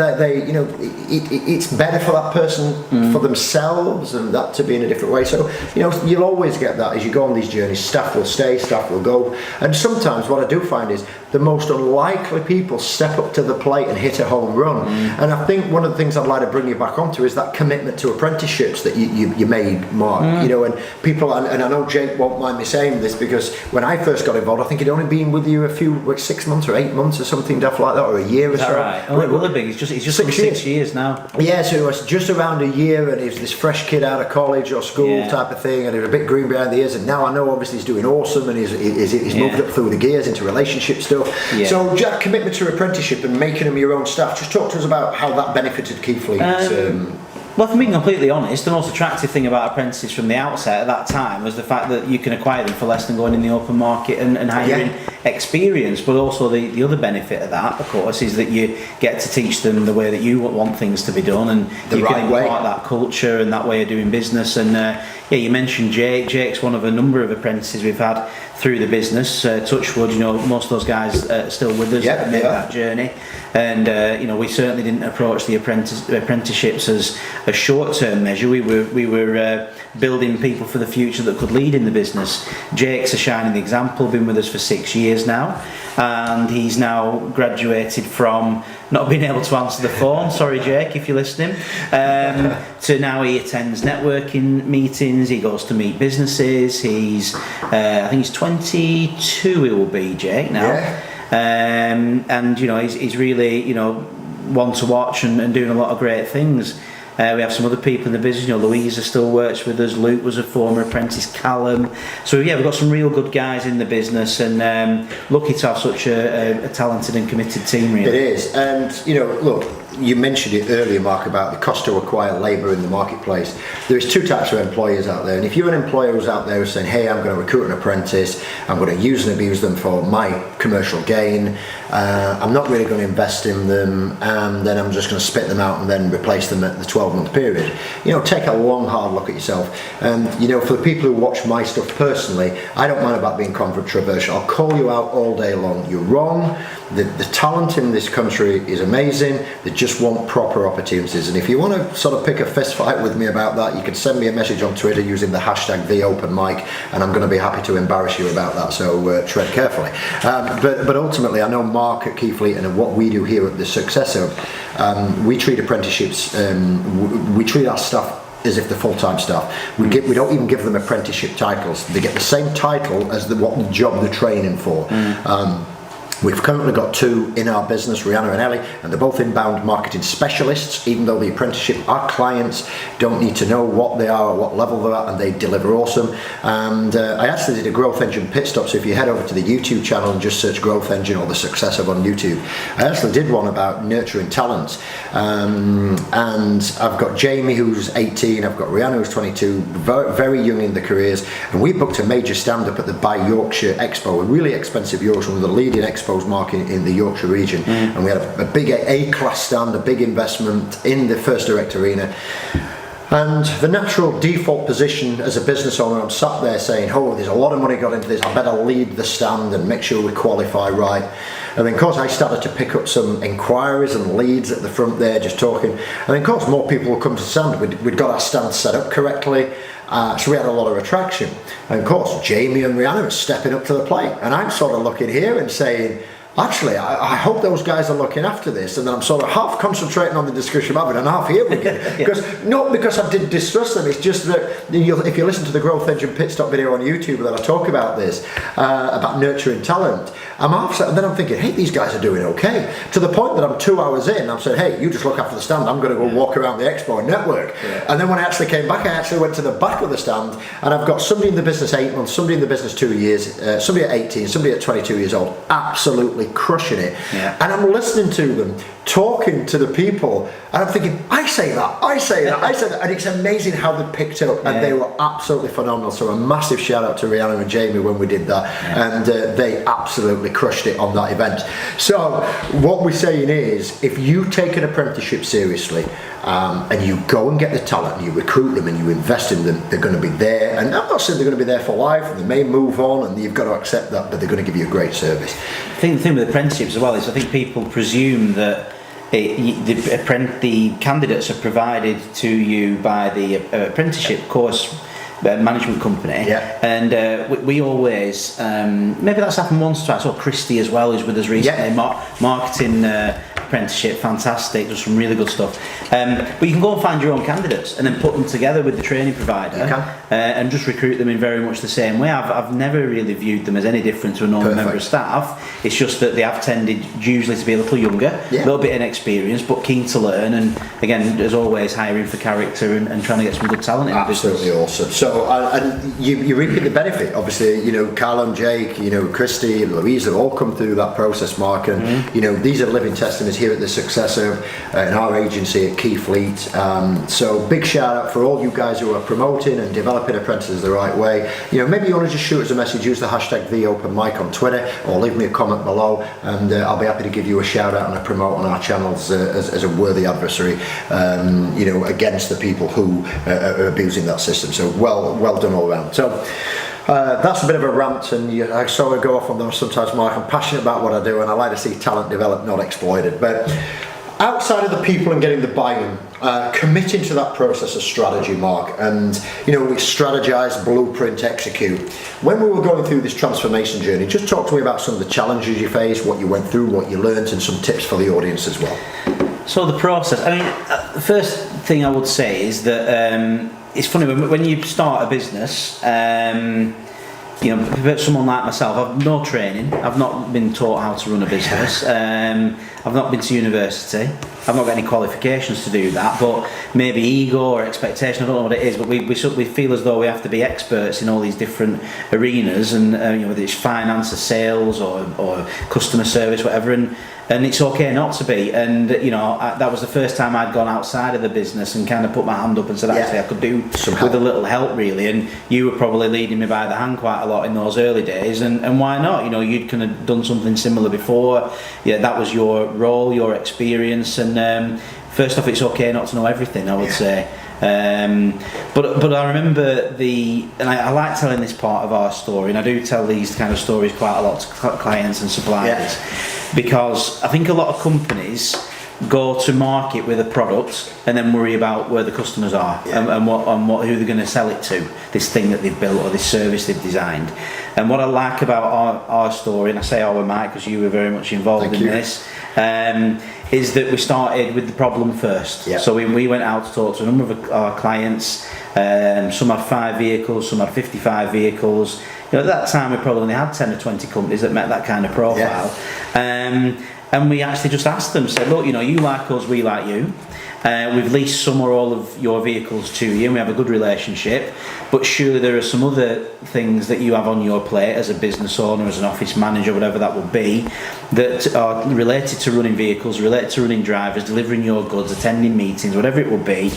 it's better for that person for themselves, and that to be in a different way. So you'll always get that as you go on these journeys. Staff will stay, staff will go, and sometimes what I do find is the most unlikely people step up to the plate and hit a home run. And I think one of the things I'd like to bring you back onto is that commitment to apprenticeships that you made, Mark. And people, and I know Jake won't mind me saying this, because when I first got involved, I think he'd only been with you 6 months or 8 months or something daft like that, or a year or so. Right. Oh, it will have been. He's just 6 years now. Yeah, so it was just around a year, and he was this fresh kid out of college or school type of thing, and he was a bit green behind the ears. And now I know obviously he's doing awesome, and he's moved up through the gears into relationship stuff. Yeah. So Jack, commitment to apprenticeship and making them your own staff. Just talk to us about how that benefited KeyFleet. Well, if I'm being completely honest, the most attractive thing about apprentices from the outset at that time was the fact that you can acquire them for less than going in the open market and hiring experience. But also the other benefit of that, of course, is that you get to teach them the way that you want things to be done, and you can impart that culture and that way of doing business. And you mentioned Jake. Jake's one of a number of apprentices we've had through the business. Touchwood, most of those guys are still with us that made that journey. And we certainly didn't approach the apprenticeships as a short-term measure. We were building people for the future that could lead in the business. Jake's a shining example. Been with us for 6 years now, and he's now graduated from not being able to answer the phone. Sorry, Jake, if you're listening. To now he attends networking meetings. He goes to meet businesses. I think he's 22. He will be, Jake, now. Yeah. And he's really one to watch and doing a lot of great things. We have some other people in the business. Louisa still works with us. Luke was a former apprentice. Callum. So we've got some real good guys in the business, and lucky to have such a talented and committed team. Really, it is. And look, you mentioned it earlier, Mark, about the cost to acquire labour in the marketplace. There's two types of employers out there, and if you're an employer who's out there saying, hey, I'm going to recruit an apprentice, I'm going to use and abuse them for my commercial gain, I'm not really going to invest in them, and then I'm just going to spit them out and then replace them at the 12-month period. Take a long, hard look at yourself. And for the people who watch my stuff personally, I don't mind about being controversial. I'll call you out all day long. You're wrong. The talent in this country is amazing. They just want proper opportunities. And if you want to sort of pick a fist fight with me about that, you can send me a message on Twitter using the hashtag #TheOpenMic, and I'm going to be happy to embarrass you about that. So tread carefully. But ultimately, I know Mark at KeyFleet and what we do here at the SuccessHub, we treat apprenticeships, we treat our staff as if they're full-time staff. We don't even give them apprenticeship titles. They get the same title as what job they're training for. We've currently got two in our business, Rihanna and Ellie, and they're both inbound marketing specialists. Even though the apprenticeship, our clients don't need to know what they are or what level they're at, and they deliver awesome. And I actually did a Growth Engine pit stop, so if you head over to the YouTube channel and just search Growth Engine or the SuccessHub on YouTube, I actually did one about nurturing talent. And I've got Jamie, who's 18, I've got Rihanna, who's 22, very, very young in their careers, and we booked a major stand-up at the Buy Yorkshire Expo, a really expensive Yorkshire, one of the leading expos market in the Yorkshire region, and we had a big A-class stand, a big investment in the First Direct Arena. And the natural default position as a business owner, I'm sat there saying, oh, there's a lot of money got into this, I better lead the stand and make sure we qualify right. And then of course I started to pick up some inquiries and leads at the front there, just talking, and then of course more people will come to the stand. We'd got our stand set up correctly, so we had a lot of attraction. And of course Jamie and Rihanna are stepping up to the plate, and I'm sort of looking here and saying, actually, I hope those guys are looking after this, and then I'm sort of half concentrating on the discussion I'm having and half here because not because I didn't distrust them, it's just that if you listen to the Growth Engine pit stop video on YouTube that I talk about this, about nurturing talent, I'm half, and then I'm thinking, hey, these guys are doing okay, to the point that I'm 2 hours in, I'm saying, hey, you just look after the stand, I'm going to go walk around the expo and network. And then when I actually came back, I actually went to the back of the stand, and I've got somebody in the business 8 months, somebody in the business 2 years, somebody at 18, somebody at 22 years old, absolutely crushing it. And I'm listening to them talking to the people, and I'm thinking, I say that, and it's amazing how they picked up, and they were absolutely phenomenal. So a massive shout out to Rihanna and Jamie when we did that, and they absolutely crushed it on that event. So what we're saying is, if you take an apprenticeship seriously, and you go and get the talent, and you recruit them, and you invest in them, they're going to be there. And I'm not saying they're going to be there for life, and they may move on, and you've got to accept that, but they're going to give you a great service. I think the thing with apprenticeships as well is I think people presume that the candidates are provided to you by the apprenticeship course management company, and we always maybe that's happened once or twice. Or Christy as well, who's with us recently, marketing apprenticeship, fantastic, does some really good stuff. But you can go and find your own candidates and then put them together with the training provider, and just recruit them in very much the same way. I've never really viewed them as any different to a normal member of staff. It's just that they have tended usually to be a little younger, a little bit inexperienced, but keen to learn, and again, as always, hiring for character and trying to get some good talent in the business. Absolutely awesome. So and you reap the benefit. Obviously, you know, Carl and Jake, you know, Christy and Louise have all come through that process, Mark, and you know, these are living testimonies here at the SuccessHub in our agency at KeyFleet. So big shout out for all you guys who are promoting and developing apprentices the right way. You know, maybe you want to just shoot us a message, use the hashtag #TheOpenMic on Twitter, or leave me a comment below, and I'll be happy to give you a shout out and a promote on our channels as a worthy adversary, you know, against the people who are abusing that system. So well done all around. So that's a bit of a rant, and I sort of go off on those sometimes, Mark. I'm passionate about what I do, and I like to see talent developed, not exploited. But outside of the people and getting the buy-in, committing to that process of strategy, Mark, and you know, we strategize, blueprint, execute. When we were going through this transformation journey, just talk to me about some of the challenges you faced, what you went through, what you learned, and some tips for the audience as well. So the process, I mean, the first thing I would say is that it's funny when you start a business, you know, someone like myself, I've no training, I've not been taught how to run a business, I've not been to university, I've not got any qualifications to do that, but maybe ego or expectation, I don't know what it is, but we feel as though we have to be experts in all these different arenas, and you know, whether it's finance or sales or customer service, whatever, and it's okay not to be. And you know, that was the first time I'd gone outside of the business and kind of put my hand up and said, actually, I could do with a little help, really. And you were probably leading me by the hand quite a lot in those early days, and why not? You know, you'd kind of done something similar before. Yeah, that was your role, your experience, and first off, it's okay not to know everything, I would say. But I remember and I like telling this part of our story, and I do tell these kind of stories quite a lot to clients and suppliers, because I think a lot of companies go to market with a product and then worry about where the customers are, and who they're going to sell it to, this thing that they've built or this service they've designed. And what I like about our story, and I say our Mike because you were very much involved in this, is that we started with the problem first. So we went out to talk to a number of our clients. Some had 5 vehicles, some had 55 vehicles. You know, at that time we probably only had 10 or 20 companies that met that kind of profile. And we actually just asked them, said, look, you know, you like us, we like you. We've leased some or all of your vehicles to you, and we have a good relationship, but surely there are some other things that you have on your plate as a business owner, as an office manager, whatever that would be, that are related to running vehicles, related to running drivers, delivering your goods, attending meetings, whatever it would be.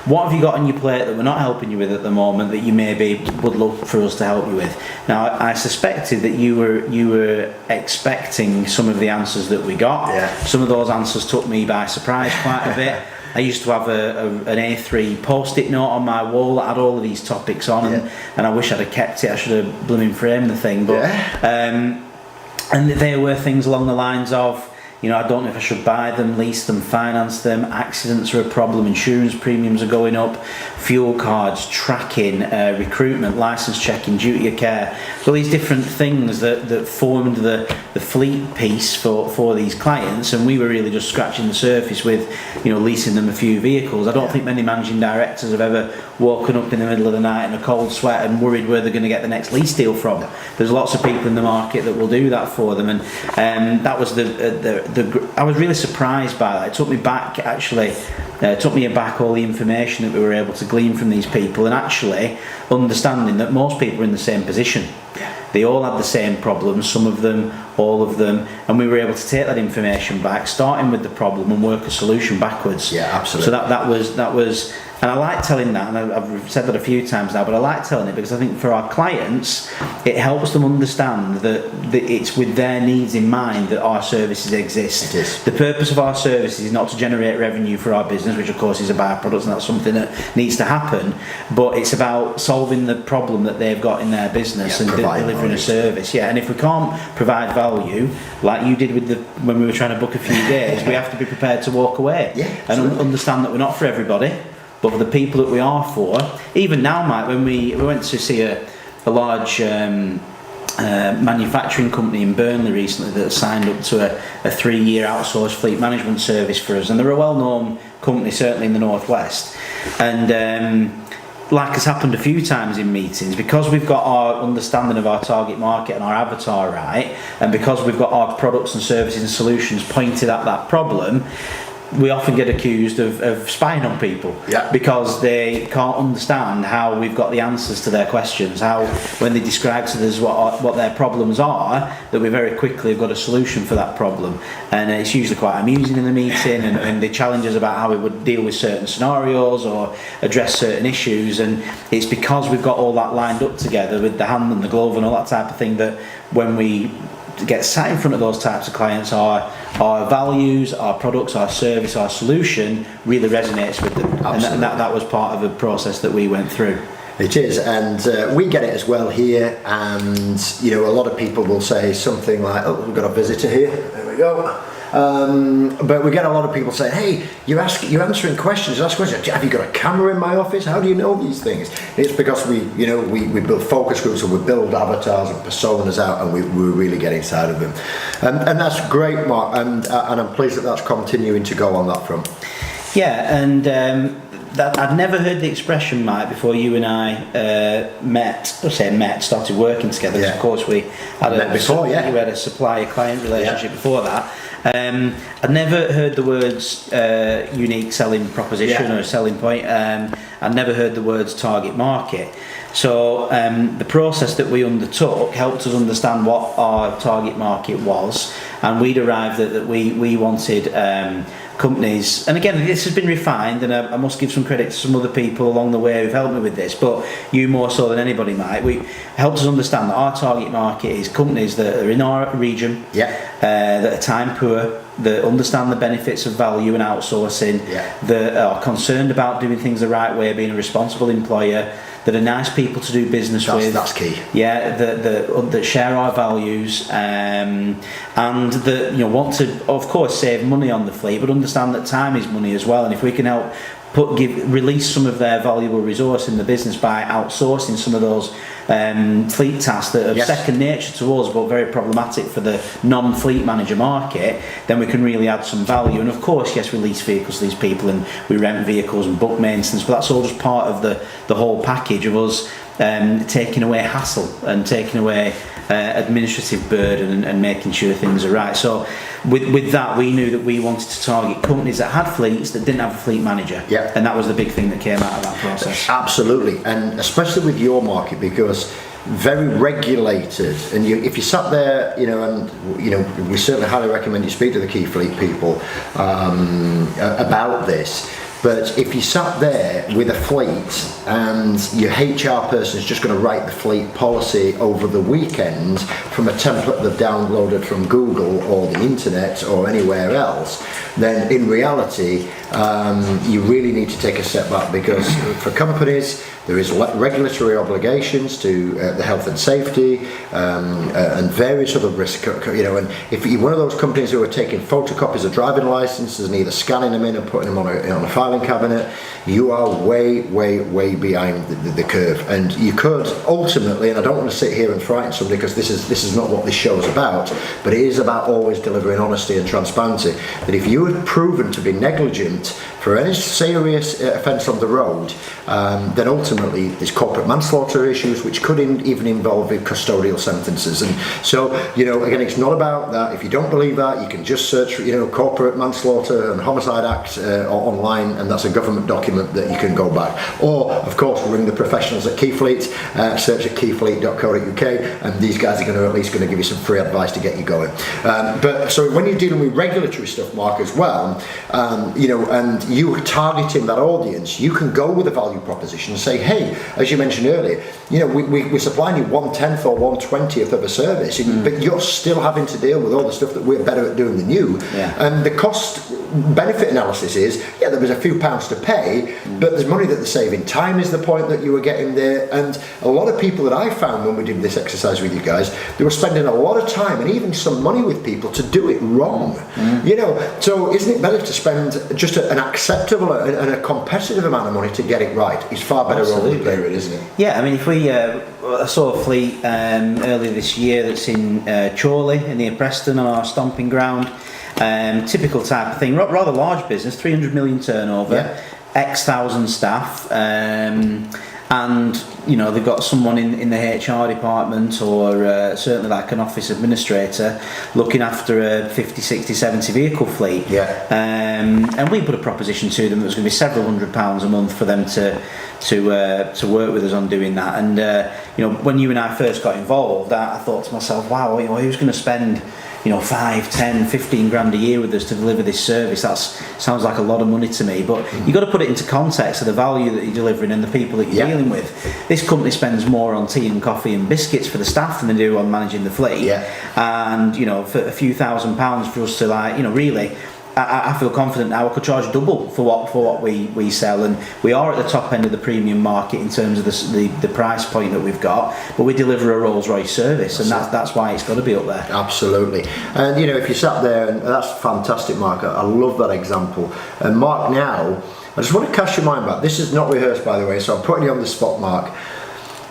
What have you got on your plate that we're not helping you with at the moment that you maybe would look for us to help you with? Now, I suspected that you were expecting some of the answers that we got. Some of those answers took me by surprise quite a bit. I used to have an A3 post-it note on my wall that had all of these topics on, and I wish I'd have kept it. I should have blooming framed the thing, but and there were things along the lines of, you know, I don't know if I should buy them, lease them, finance them, accidents are a problem, insurance premiums are going up, fuel cards, tracking, recruitment, license checking, duty of care. So these different things that formed the fleet piece for these clients, and we were really just scratching the surface with, you know, leasing them a few vehicles. I don't think many managing directors have ever woken up in the middle of the night in a cold sweat and worried where they're going to get the next lease deal from. There's lots of people in the market that will do that for them, and that was I was really surprised by that. It took me back, actually. Took me aback all the information that we were able to glean from these people, and actually understanding that most people are in the same position. They all had the same problems. Some of them all of them, and we were able to take that information back, starting with the problem and work a solution backwards. Yeah, absolutely. So that was, and I like telling that, and I've said that a few times now, but I like telling it because I think for our clients, it helps them understand that it's with their needs in mind that our services exist. It is. The purpose of our services is not to generate revenue for our business, which of course is a byproduct, and that's something that needs to happen, but it's about solving the problem that they've got in their business and delivering a service. Yeah, and if we can't provide value, like you did when we were trying to book a few days, we have to be prepared to walk away and understand that we're not for everybody. But for the people that we are for, even now, Mike, when we went to see a large manufacturing company in Burnley recently that signed up to a 3-year outsourced fleet management service for us, and they're a well-known company, certainly in the Northwest. And like has happened a few times in meetings, because we've got our understanding of our target market and our avatar right, and because we've got our products and services and solutions pointed at that problem, we often get accused of spying on people because they can't understand how we've got the answers to their questions, how when they describe to us what their problems are, that we very quickly have got a solution for that problem. And it's usually quite amusing in the meeting, and they challenge us about how we would deal with certain scenarios or address certain issues, and it's because we've got all that lined up together with the hand and the glove and all that type of thing that when we get sat in front of those types of clients, our values, our products, our service, our solution really resonates with them. Absolutely. And that was part of the process that we went through. It is, and we get it as well here, and a lot of people will say something like, oh, we've got a visitor here, there we go. But we get a lot of people saying, hey, you're answering questions, you ask questions. Have you got a camera in my office? How do you know these things? It's because we build focus groups, and we build avatars and personas out, and we really get inside of them. And that's great, Mark, and I'm pleased that that's continuing to go on that front. Yeah, and I'd never heard the expression, Mike, before you and I started working together. Yeah. Of course, we had we had a supplier-client relationship before that. I'd never heard the words unique selling proposition or selling point. I'd never heard the words target market. So the process that we undertook helped us understand what our target market was, and we'd arrived at that we wanted companies, and again this has been refined, and I must give some credit to some other people along the way who've helped me with this, but you more so than anybody, Mike. We helped us understand that our target market is companies that are in our region, that are time poor, that understand the benefits of value and outsourcing, that are concerned about doing things the right way, being a responsible employer, that are nice people to do business with. That's key. Yeah, that share our values, and that want to, of course, save money on the fleet, but understand that time is money as well. And if we can help release some of their valuable resource in the business by outsourcing some of those fleet tasks that are second nature to us but very problematic for the non-fleet manager market, then we can really add some value. And of course, we lease vehicles to these people, and we rent vehicles and book maintenance, but that's all just part of the whole package of us taking away hassle and taking away administrative burden and making sure things are right. So with that, we knew that we wanted to target companies that had fleets that didn't have a fleet manager, and that was the big thing that came out of that process. Absolutely, and especially with your market, because very regulated, and if you sat there, we certainly highly recommend you speak to the KeyFleet people about this. But if you sat there with a fleet and your HR person is just going to write the fleet policy over the weekend from a template they've downloaded from Google or the internet or anywhere else, then in reality you really need to take a step back, because for companies there is regulatory obligations to the health and safety and various other risks. And if you're one of those companies who are taking photocopies of driving licenses and either scanning them in and putting them on a filing cabinet, you are way behind the curve. And you could ultimately, and I don't want to sit here and frighten somebody, because this is not what this show is about, but it is about always delivering honesty and transparency, that if you are proven to be negligent for any serious offence on the road, then ultimately there's corporate manslaughter issues, which could even involve custodial sentences. And so, again, it's not about that. If you don't believe that, you can just search for, corporate manslaughter and homicide act online, and that's a government document that you can go back. Or, of course, ring the professionals at KeyFleet, search at keyfleet.co.uk, and these guys are at least going to give you some free advice to get you going. But so when you're dealing with regulatory stuff, Mark, as well, and you're targeting that audience, you can go with a value proposition and say, hey, as you mentioned earlier, we're supplying you 1/10 or 1/20th of a service, but you're still having to deal with all the stuff that we're better at doing than you. Yeah. And the cost benefit analysis is, there was a few pounds to pay, but there's money that they're saving. Time is the point that you were getting there. And a lot of people that I found when we did this exercise with you guys, they were spending a lot of time and even some money with people to do it wrong. So isn't it better to spend just an acceptable and a competitive amount of money to get it right? It's far better role to play with, isn't it? Yeah, I mean, if we I saw a fleet earlier this year that's in Chorley, near Preston, on our stomping ground. Typical type of thing, rather large business, 300 million turnover, X thousand staff, and they've got someone in the HR department, or certainly like an office administrator, looking after a 50, 60, 70 vehicle fleet. And we put a proposition to them that was going to be several £100s a month for them to work with us on doing that. And when you and I first got involved, I thought to myself, wow, who's going to spend 5, 10, 15 grand a year with us to deliver this service? That sounds like a lot of money to me, but you've got to put it into context of the value that you're delivering and the people that you're dealing with. This company spends more on tea and coffee and biscuits for the staff than they do on managing the fleet. And for a few £1,000s for us to really, I feel confident now I could charge double for what we sell, and we are at the top end of the premium market in terms of the price point that we've got, but we deliver a Rolls-Royce service, and that's why it's got to be up there. Absolutely. And if you sat there, and that's fantastic, Mark, I love that example. And Mark, now I just want to cast your mind back. This is not rehearsed, by the way, so I'm putting you on the spot, Mark.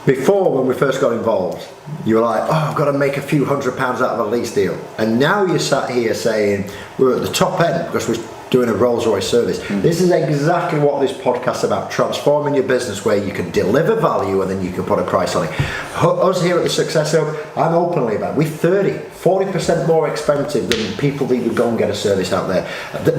Before, when we first got involved, you were like, I've got to make a few £100s out of a lease deal. And now you're sat here saying, we're at the top end because we're doing a Rolls-Royce service. This is exactly what this podcast is about, transforming your business where you can deliver value and then you can put a price on it. Us here at the SuccessHub, I'm openly about it. We're 40% more expensive than people that would go and get a service out there.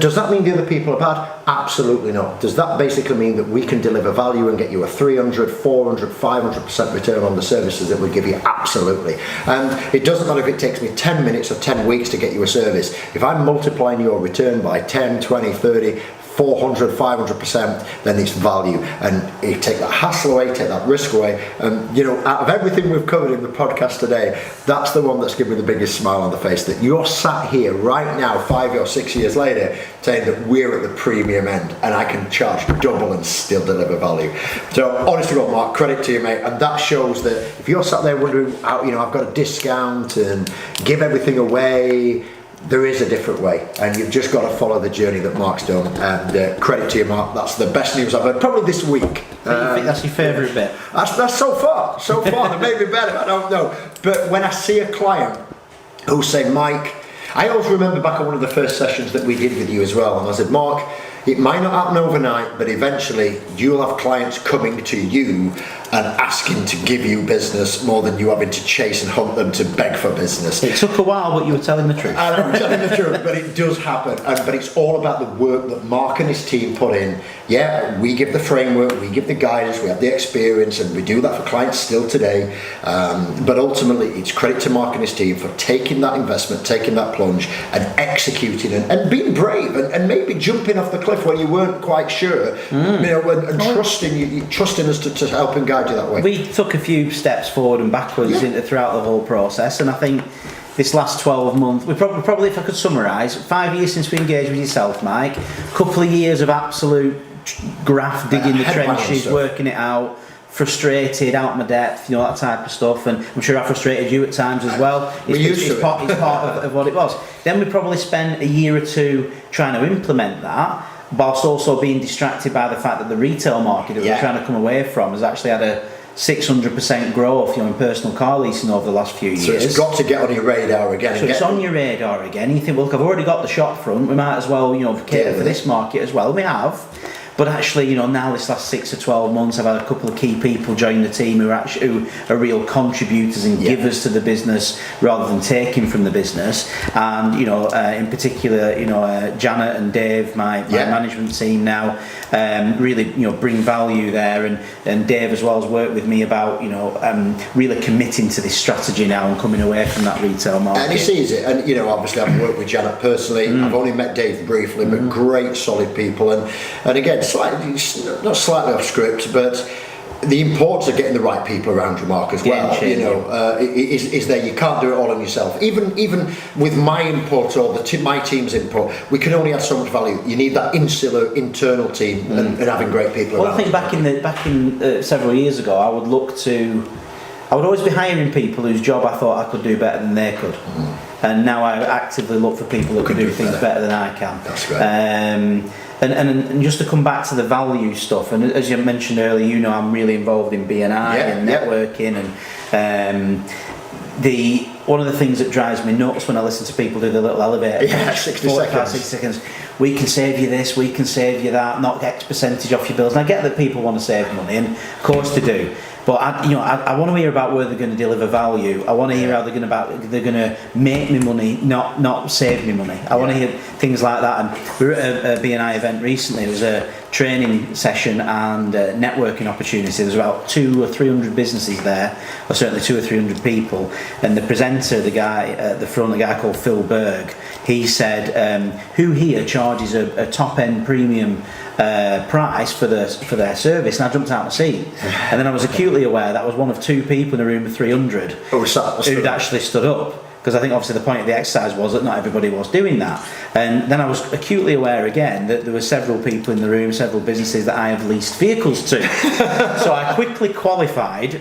Does that mean the other people are bad? Absolutely not. Does that basically mean that we can deliver value and get you a 300, 400, 500% return on the services that we give you? Absolutely. And it doesn't matter if it takes me 10 minutes or 10 weeks to get you a service. If I'm multiplying your return by 10, 20, 30, 400, 500%, then it's value. And you take that hassle away, take that risk away. And out of everything we've covered in the podcast today, that's the one that's given me the biggest smile on the face, that you're sat here right now 5 or 6 years later saying that we're at the premium end and I can charge double and still deliver value. So honestly, Mark, credit to you, mate. And that shows that if you're sat there wondering, I've got a discount and give everything away, there is a different way, and you've just got to follow the journey that Mark's done. And credit to you, Mark. That's the best news I've heard probably this week. You think that's your favourite bit? That's so far. That may be better. I don't know. But when I see a client who say, Mike, I always remember back on one of the first sessions that we did with you as well, and I said, Mark, it might not happen overnight, but eventually you'll have clients coming to you and asking to give you business more than you having to chase and hunt them to beg for business. It took a while, but you were telling the truth. I'm telling the truth, but it does happen. But it's all about the work that Mark and his team put in. Yeah, we give the framework, we give the guidance, we have the experience, and we do that for clients still today. But ultimately, it's credit to Mark and his team for taking that investment, taking that plunge, and executing and being brave, and maybe jumping off the cliff when you weren't quite sure, and trusting us to help and guide you that way. We took a few steps forward and backwards throughout the whole process, and I think this last 12 months, we probably, if I could summarise, 5 years since we engaged with yourself, Mike, a couple of years of absolute graft, digging the trenches, working it out, frustrated, out of my depth, that type of stuff, and I'm sure I frustrated you at times as well. It's part of what it was. Then we probably spent a year or two trying to implement that, whilst also being distracted by the fact that the retail market that we're trying to come away from has actually had 600% growth, in personal car leasing over the last few years. So it's got to get on your radar again. So it's on your radar again. You think, well, look, I've already got the shop front. We might as well, cater for this market as well. We have. But actually, now this last 6 to 12 months, I've had a couple of key people join the team who are real contributors and givers to the business rather than taking from the business. And in particular, Janet and Dave, my management team now, really bring value there. And Dave as well has worked with me about really committing to this strategy now and coming away from that retail market. And he sees it. And obviously, I've worked with Janet personally. I've only met Dave briefly, but great, solid people. And again, not slightly off script, but the importance of getting the right people around your mark as well, is there. You can't do it all on yourself. Even with my input or my team's input, we can only add so much value. You need that insular internal team and having great people around. Well, I think back in several years ago, I would always be hiring people whose job I thought I could do better than they could. And now I actively look for people that can do things better than I can. That's great. And just to come back to the value stuff, and as you mentioned earlier, I'm really involved in B&I and networking, and one of the things that drives me nuts when I listen to people do the little elevator, 60 seconds. We can save you this, we can save you that, not X percentage off your bills. And I get that people want to save money, and of course they do. But I want to hear about where they're going to deliver value. I want to hear how they're going to make me money, not save me money. I want to hear things like that. And we were at a B&I event recently. It was a training session and networking opportunity. There was about 200 or 300 businesses there, or certainly 200 or 300 people. And the presenter, the guy at the front, the guy called Phil Berg, he said, "Who here charges a top-end premium price for their service?" And I jumped out of my seat, and then I was acutely aware that was one of 2 people in a room of 300 who'd actually stood up, because I think obviously the point of the exercise was that not everybody was doing that. And then I was acutely aware again that there were several people in the room, several businesses that I have leased vehicles to. So I quickly qualified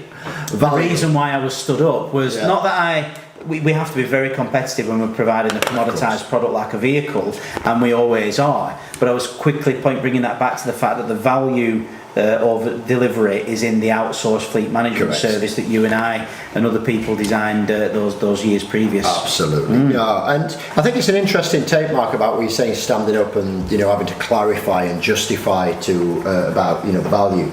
the reason why I was stood up was not that we have to be very competitive when we're providing a commoditised product like a vehicle, and we always are. But I was quickly bringing that back to the fact that the value of delivery is in the outsourced fleet management service that you and I and other people designed those years previous. Absolutely. Yeah, and I think it's an interesting take, Mark, about what you're saying, standing up and having to clarify and justify about the value.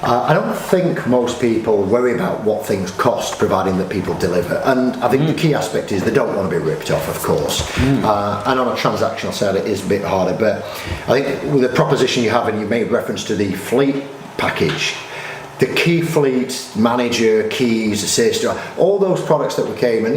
I don't think most people worry about what things cost, providing that people deliver. And I think the key aspect is they don't want to be ripped off, of course. And on a transactional sale, it is a bit harder. But I think with the proposition you have, and you made reference to the fleet package, the KeyFleet manager, keys, assist, all those products that we came, and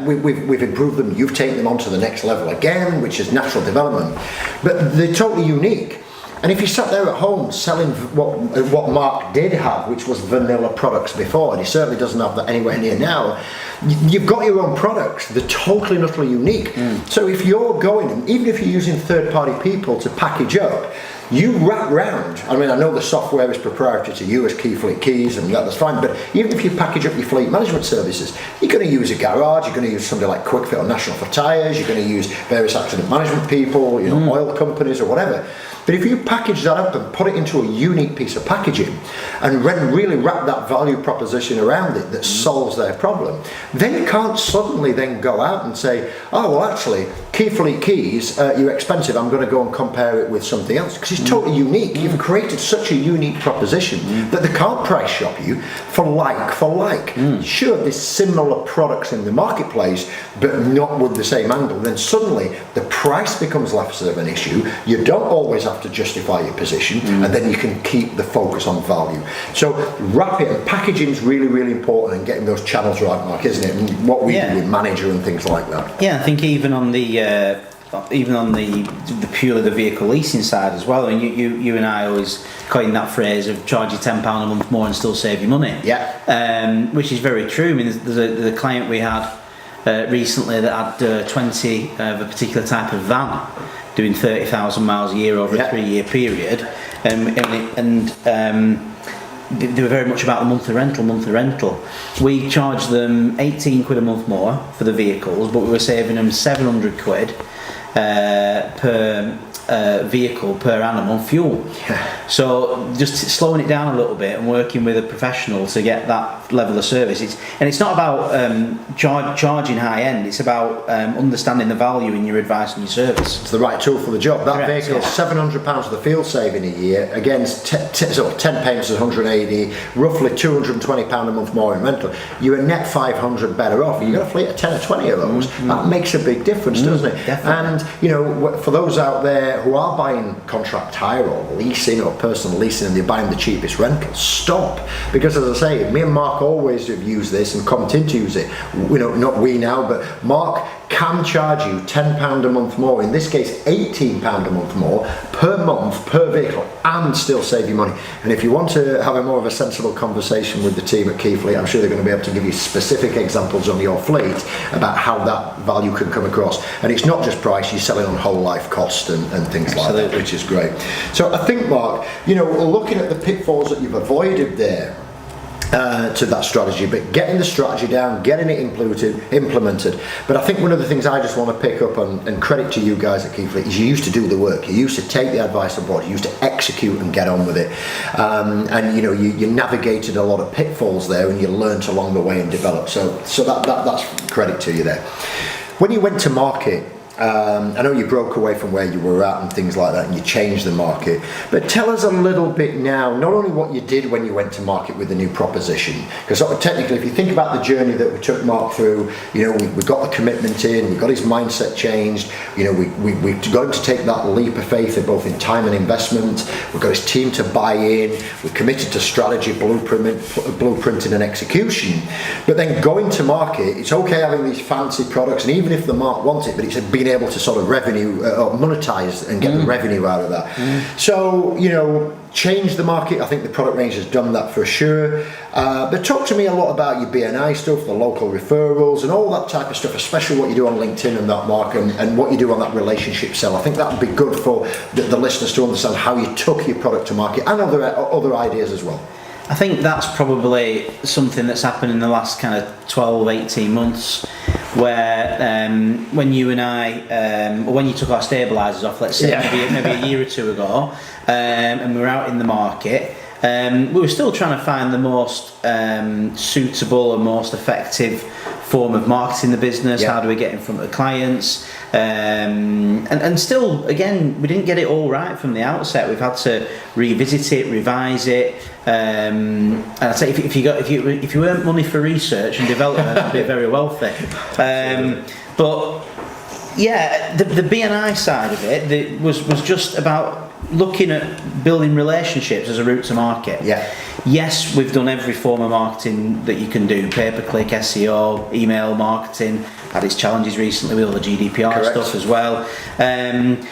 we've improved them. You've taken them on to the next level again, which is natural development. But they're totally unique. And if you sat there at home selling what Mark did have, which was vanilla products before, and he certainly doesn't have that anywhere near now, you've got your own products. They're totally and utterly unique. So if you're going, even if you're using third-party people to package up, you wrap round. I mean, I know the software is proprietary to you as KeyFleet keys, and that's fine, but even if you package up your fleet management services, you're going to use a garage, you're going to use somebody like QuickFit or National for Tyres, you're going to use various accident management people, oil companies or whatever. But if you package that up and put it into a unique piece of packaging and really wrap that value proposition around it that solves their problem, then you can't suddenly then go out and say, oh, well, actually, KeyFleet keys, you're expensive, I'm going to go and compare it with something else. Because it's totally unique. You've created such a unique proposition that they can't price shop you for like. Sure, there's similar products in the marketplace, but not with the same angle. Then suddenly the price becomes less of an issue. You don't always have to justify your position, and then you can keep the focus on value. So wrap it, and packaging is really, really important, and getting those channels right, Mark, isn't it? And what we do with manager and things like that. Yeah, I think even on the purely the vehicle leasing side as well. I mean, you and I always coin that phrase of charge you £10 a month more and still save you money. Yeah. Which is very true. I mean, there's a client we had recently that had 20 of a particular type of van doing 30,000 miles a year over a 3-year period, and they were very much about the monthly rental. We charged them 18 quid a month more for the vehicles, but we were saving them 700 quid per vehicle per annum on fuel. So just slowing it down a little bit and working with a professional to get that level of service. It's not about charging high end. It's about understanding the value in your advice and your service. It's the right tool for the job. That Correct, vehicle is £700 of the fuel saving a year. Again, 10 payments is 180, roughly £220 a month more in rental. You're a net 500 better off. You've got a fleet of 10 or 20 of those. That makes a big difference, doesn't it? Definitely. And for those out there who are buying contract hire or leasing or personal leasing and they're buying the cheapest rental, stop. Because as I say, me and Mark always have used this and continue to use it. Not we now, but Mark can charge you £10 a month more, in this case £18 a month more per month per vehicle, and still save you money. And if you want to have a more of a sensible conversation with the team at KeyFleet, I'm sure they're going to be able to give you specific examples on your fleet about how that value can come across. And it's not just price, you're selling on whole life cost and things like that, which is great. So I think, Mark, looking at the pitfalls that you've avoided there, to that strategy, but getting the strategy down, getting it implemented. But I think one of the things I just want to pick up on, and credit to you guys at KeyFleet, is you used to do the work. You used to take the advice on board. You used to execute and get on with it. And you navigated a lot of pitfalls there, and you learnt along the way and developed. So that's credit to you there. When you went to market, I know you broke away from where you were at and things like that, and you changed the market, but tell us a little bit now, not only what you did when you went to market with the new proposition, because technically if you think about the journey that we took Mark through, we got the commitment in, we got his mindset changed, we got him to take that leap of faith both in time and investment, we got his team to buy in, we committed to strategy, blueprinting and execution. But then going to market, it's okay having these fancy products, and even if the Mark wants it, but it's being able to sort of revenue or monetize and get the revenue out of that. So change the market. I think the product range has done that for sure. But talk to me a lot about your BNI stuff, the local referrals and all that type of stuff, especially what you do on LinkedIn and that, Mark, and what you do on that relationship sell. I think that would be good for the listeners to understand how you took your product to market and other ideas as well. I think that's probably something that's happened in the last kind of 12, 18 months, where when you and I, when you took our stabilisers off, let's say maybe a year or two ago, and we were out in the market, we were still trying to find the most suitable and most effective form of marketing the business. How do we get in front of the clients? And still, again, we didn't get it all right from the outset. We've had to revisit it, revise it. And I'd say if you earn money for research and development, I'd be very wealthy. But yeah, the BNI side of it was just about looking at building relationships as a route to market. Yes, we've done every form of marketing that you can do: pay-per-click, SEO, email marketing. Had its challenges recently with all the GDPR stuff as well. And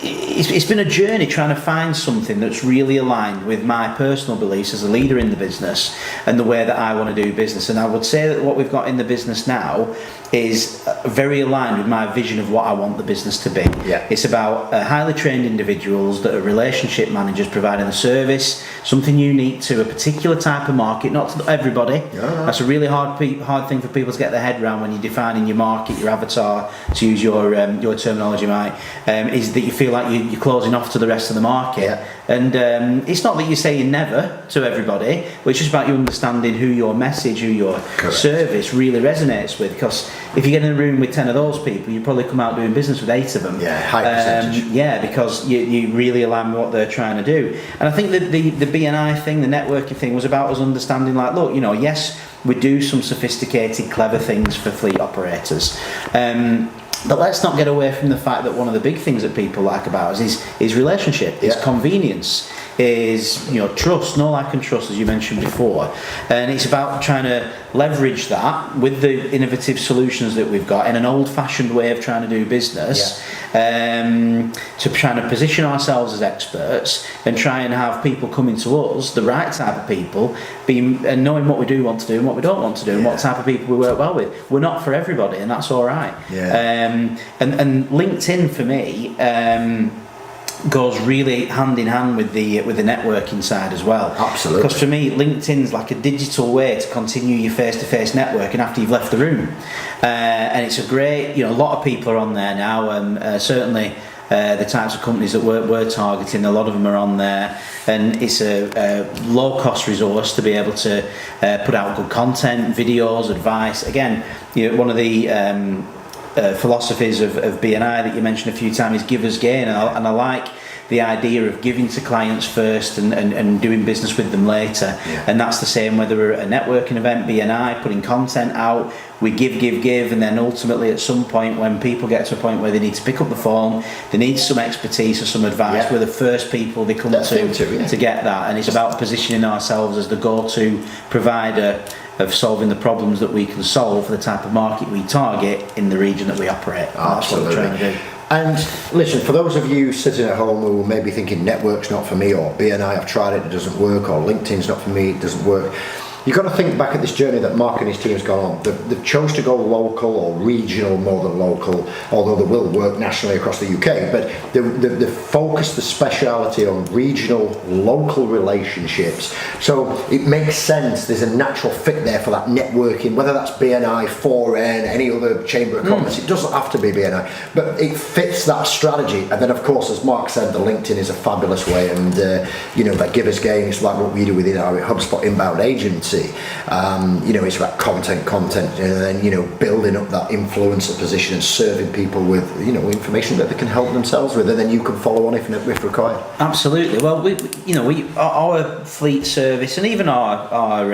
it's been a journey trying to find something that's really aligned with my personal beliefs as a leader in the business and the way that I want to do business. And I would say that what we've got in the business now is very aligned with my vision of what I want the business to be. It's about highly trained individuals that are relationship managers providing a service, something unique to a particular type of market, not to everybody. That's a really hard thing for people to get their head around when you're defining your market, your avatar, to use your terminology, Mike, is that you feel like you're closing off to the rest of the market. And it's not that you're saying never to everybody, but it's just about you understanding who your message, who your service really resonates with. Because if you get in a room with 10 of those people, you probably come out doing business with 8 of them. High percentage. Because you really align with what they're trying to do. And I think that the BNI thing, the networking thing, was about us understanding, like, look, yes, we do some sophisticated, clever things for fleet operators. But let's not get away from the fact that one of the big things that people like about us is relationship, is convenience, is trust, know, like and trust, as you mentioned before. And it's about trying to leverage that with the innovative solutions that we've got in an old-fashioned way of trying to do business, to trying to position ourselves as experts and try and have people coming to us, the right type of people, and knowing what we do want to do and what we don't want to do and what type of people we work well with. We're not for everybody, and that's all right. And LinkedIn for me goes really hand in hand with the networking side as well. Absolutely. Because for me, LinkedIn's like a digital way to continue your face-to-face networking after you've left the room, and it's a great. A lot of people are on there now. Certainly, the types of companies that we're targeting. A lot of them are on there, and it's a low-cost resource to be able to put out good content, videos, advice. Again, one of the philosophies of BNI that you mentioned a few times is give us gain, and I like the idea of giving to clients first and doing business with them later. And that's the same whether we're at a networking event, BNI, putting content out, we give, and then ultimately at some point when people get to a point where they need to pick up the phone, they need some expertise or some advice, we're the first people they come to get that. And it's about positioning ourselves as the go-to provider of solving the problems that we can solve for the type of market we target in the region that we operate. That's what we're trying to do. And listen, for those of you sitting at home who may be thinking network's not for me, or BNI, I've tried it doesn't work, or LinkedIn's not for me, it doesn't work, you've got to think back at this journey that Mark and his team has gone on. They've chose to go local or regional more than local, although they will work nationally across the UK, but they've focused the speciality on regional, local relationships. So it makes sense, there's a natural fit there for that networking, whether that's BNI, 4N, any other Chamber of Commerce, it doesn't have to be BNI, but it fits that strategy. And then of course, as Mark said, the LinkedIn is a fabulous way, and that give us gain, it's like what we do within our HubSpot inbound agency. It's about content, and then building up that influencer position and serving people with information that they can help themselves with, and then you can follow on if required. Absolutely. Well, our fleet service and even our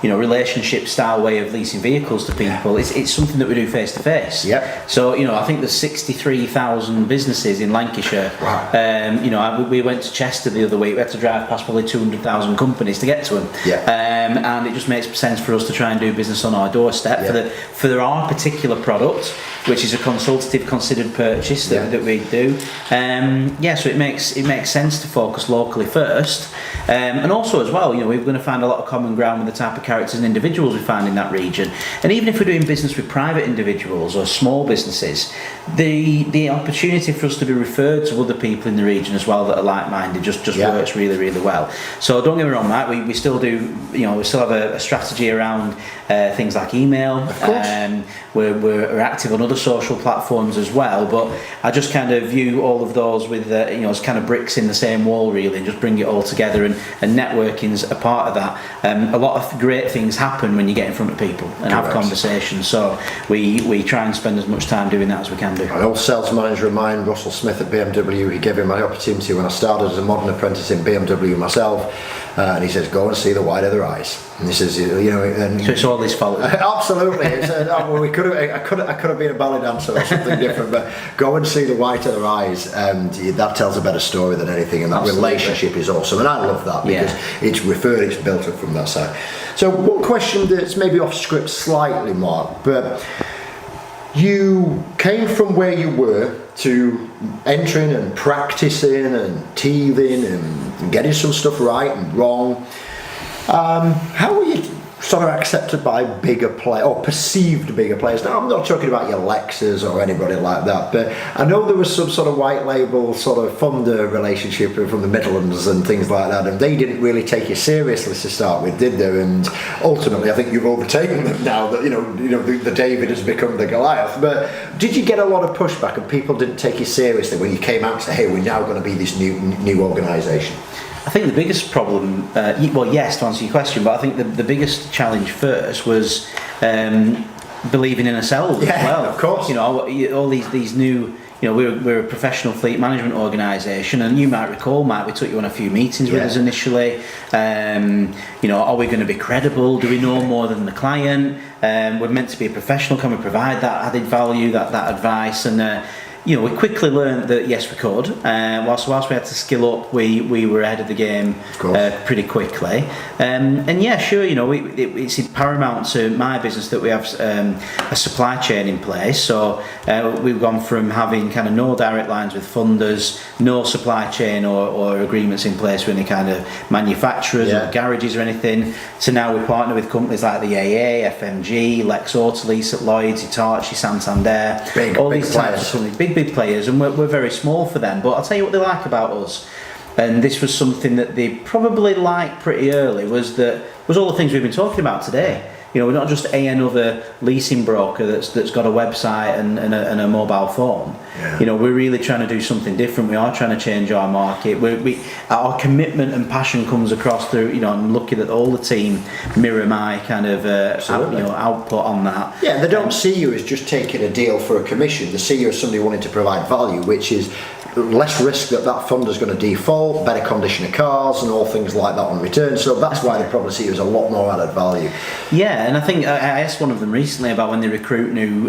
relationship style way of leasing vehicles to people, it's something that we do face to face. So I think there's 63,000 businesses in Lancashire. Wow. We went to Chester the other week. We had to drive past probably 200,000 companies to get to them. And it just makes sense for us to try and do business on our doorstep for our particular product, which is a consultative considered purchase that we do. So it makes sense to focus locally first, and also as well, we're going to find a lot of common ground with the type of characters and individuals we find in that region. And even if we're doing business with private individuals or small businesses, the opportunity for us to be referred to other people in the region as well that are like-minded just works really, really well. So don't get me wrong, Matt, we still do, we still have a strategy around things like email. Of course. We're active on other social platforms as well, but I just kind of view all of those with as kind of bricks in the same wall, really, and just bring it all together, and networking's a part of that. A lot of great things happen when you get in front of people and have conversations, so we try and spend as much time doing that as we can do. An old sales manager of mine, Russell Smith at BMW, he gave me my opportunity when I started as a modern apprentice in BMW myself, and he says, go and see the white of their eyes. And he says, so it's all his fault. Absolutely. I could have been a ballet dancer or something different, but go and see the white of their eyes, and that tells a better story than anything, and that relationship is awesome, and I love that because it's referred, it's built up from that side. So one question that's maybe off script slightly, Mark, but you came from where you were to entering and practicing and teething and getting some stuff right and wrong. How were you sort of accepted by bigger players, or perceived bigger players? Now, I'm not talking about your Lexus or anybody like that, but I know there was some sort of white label sort of funder relationship from the Midlands and things like that, and they didn't really take you seriously to start with, did they? And ultimately, I think you've overtaken them now that the David has become the Goliath. But did you get a lot of pushback, and people didn't take you seriously when you came out and said, "Hey, we're now going to be this new organisation"? I think the biggest problem, yes, to answer your question, but I think the biggest challenge first was believing in ourselves as well. Of course. All these new, we're a professional fleet management organisation, and you might recall, Mike, we took you on a few meetings with us initially. Are we going to be credible? Do we know more than the client? We're meant to be a professional. Can we provide that added value, that advice? And we quickly learned that yes, we could. Whilst we had to skill up, we were ahead of the game pretty quickly. It's paramount to my business that we have a supply chain in place. So we've gone from having kind of no direct lines with funders, no supply chain or agreements in place with any kind of manufacturers or garages or anything, to now we partner with companies like the AA, FMG, Lex Autolease at Lloyds, Hitachi, Santander, all these types of companies, big players, and we're very small for them. But I'll tell you what they like about us, and this was something that they probably liked pretty early, was all the things we've been talking about today. we're not just another leasing broker that's got a website and a mobile phone. Yeah. We're really trying to do something different. We are trying to change our market. Our commitment and passion comes across through, I'm lucky that all the team mirror my kind of output on that. Yeah, they don't see you as just taking a deal for a commission. They see you as somebody wanting to provide value, which is less risk that fund is going to default, better condition of cars and all things like that on return. So that's why they probably see you as a lot more added value. Yeah, and I think I asked one of them recently about when they recruit new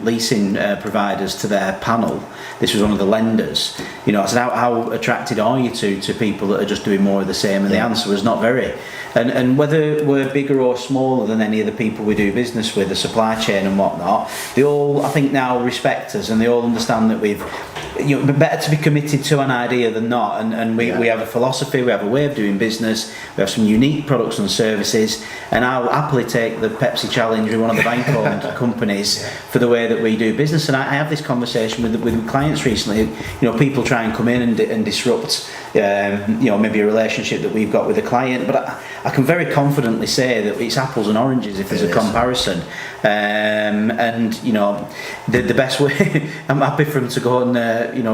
leasing providers to their panel. This was one of the lenders. I said, how attracted are you to people that are just doing more of the same? And the answer was not very. And whether we're bigger or smaller than any of the people we do business with, the supply chain and whatnot, they all, I think, now respect us, and they all understand that we've, better to be committed to an idea than not. And we have a philosophy, we have a way of doing business, we have some unique products and services, and I'll happily take the Pepsi challenge with one of the bank-owned companies for the way that we do business. And I have this conversation with clients recently. People try and come in and disrupt, maybe a relationship that we've got with a client, but I can very confidently say that it's apples and oranges if there's a comparison. The best way, I'm happy for them to go and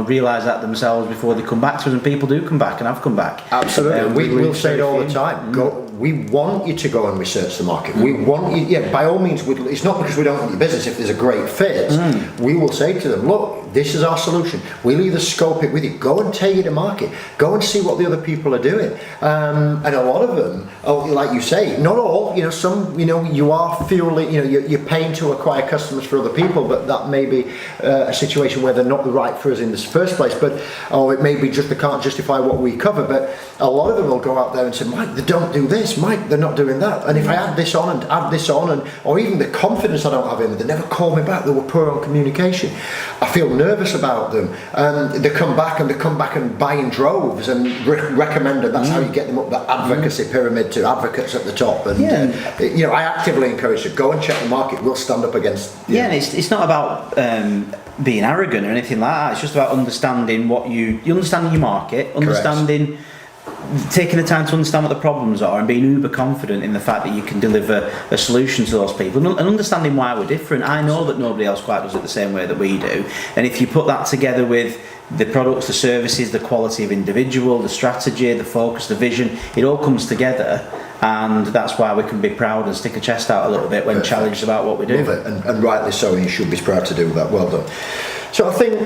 realise that themselves before they come back to us, and people do come back and have come back. Absolutely. We'll say it all the time. We want you to go and research the market. We want you, by all means, it's not because we don't want your business. If there's a great fit, we will say to them, look, this is our solution. We'll either scope it with you, go and take it to market, go and see what the other people are doing. And a lot of them, like you say, not all, some, you are fueling, you're paying to acquire customers for other people, but that may be a situation where they're not the right for us in the first place, or it may be just they can't justify what we cover. But a lot of them will go out there and say, Mike, they don't do this, Mike, they're not doing that. And if I add this on, or even the confidence I don't have in them, they never call me back, they were poor on communication. I feel nervous about them. They come back and buy in droves and recommend it. That's how you get them up the advocacy pyramid to advocates at the top. And I actively encourage you, go and check the market. We'll stand up against. And it's not about being arrogant or anything like that. It's just about understanding understanding your market, understanding. Taking the time to understand what the problems are and being uber confident in the fact that you can deliver a solution to those people, and understanding why we're different. I know that nobody else quite does it the same way that we do, and if you put that together with the products, the services, the quality of individual, the strategy, the focus, the vision, it all comes together. And that's why we can be proud and stick a chest out a little bit when challenged about what we do. Love it, and rightly so, and you should be proud to do that. Well done. So I think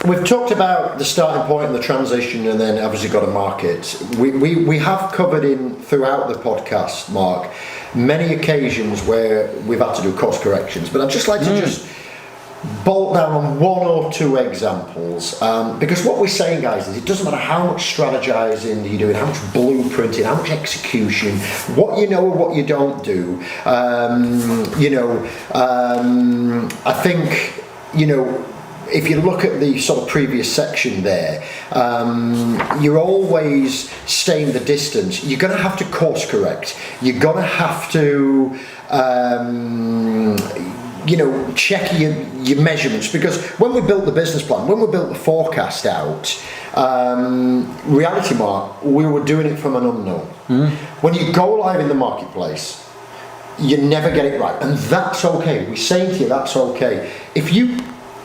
we've talked about the starting point and the transition, and then obviously got a market. We have covered throughout the podcast, Mark, many occasions where we've had to do course corrections, but I'd just like to just bolt down on one or two examples, because what we're saying, guys, is it doesn't matter how much strategizing you're doing, how much blueprinting, how much execution, what you know and what you don't do. I think, if you look at the sort of previous section there, you're always staying the distance. You're going to have to course correct. You're going to have to check your measurements, because when we built the business plan, when we built the forecast out, reality, Mark, we were doing it from an unknown. When you go live in the marketplace, you never get it right, and that's okay. We say to you, that's okay. If you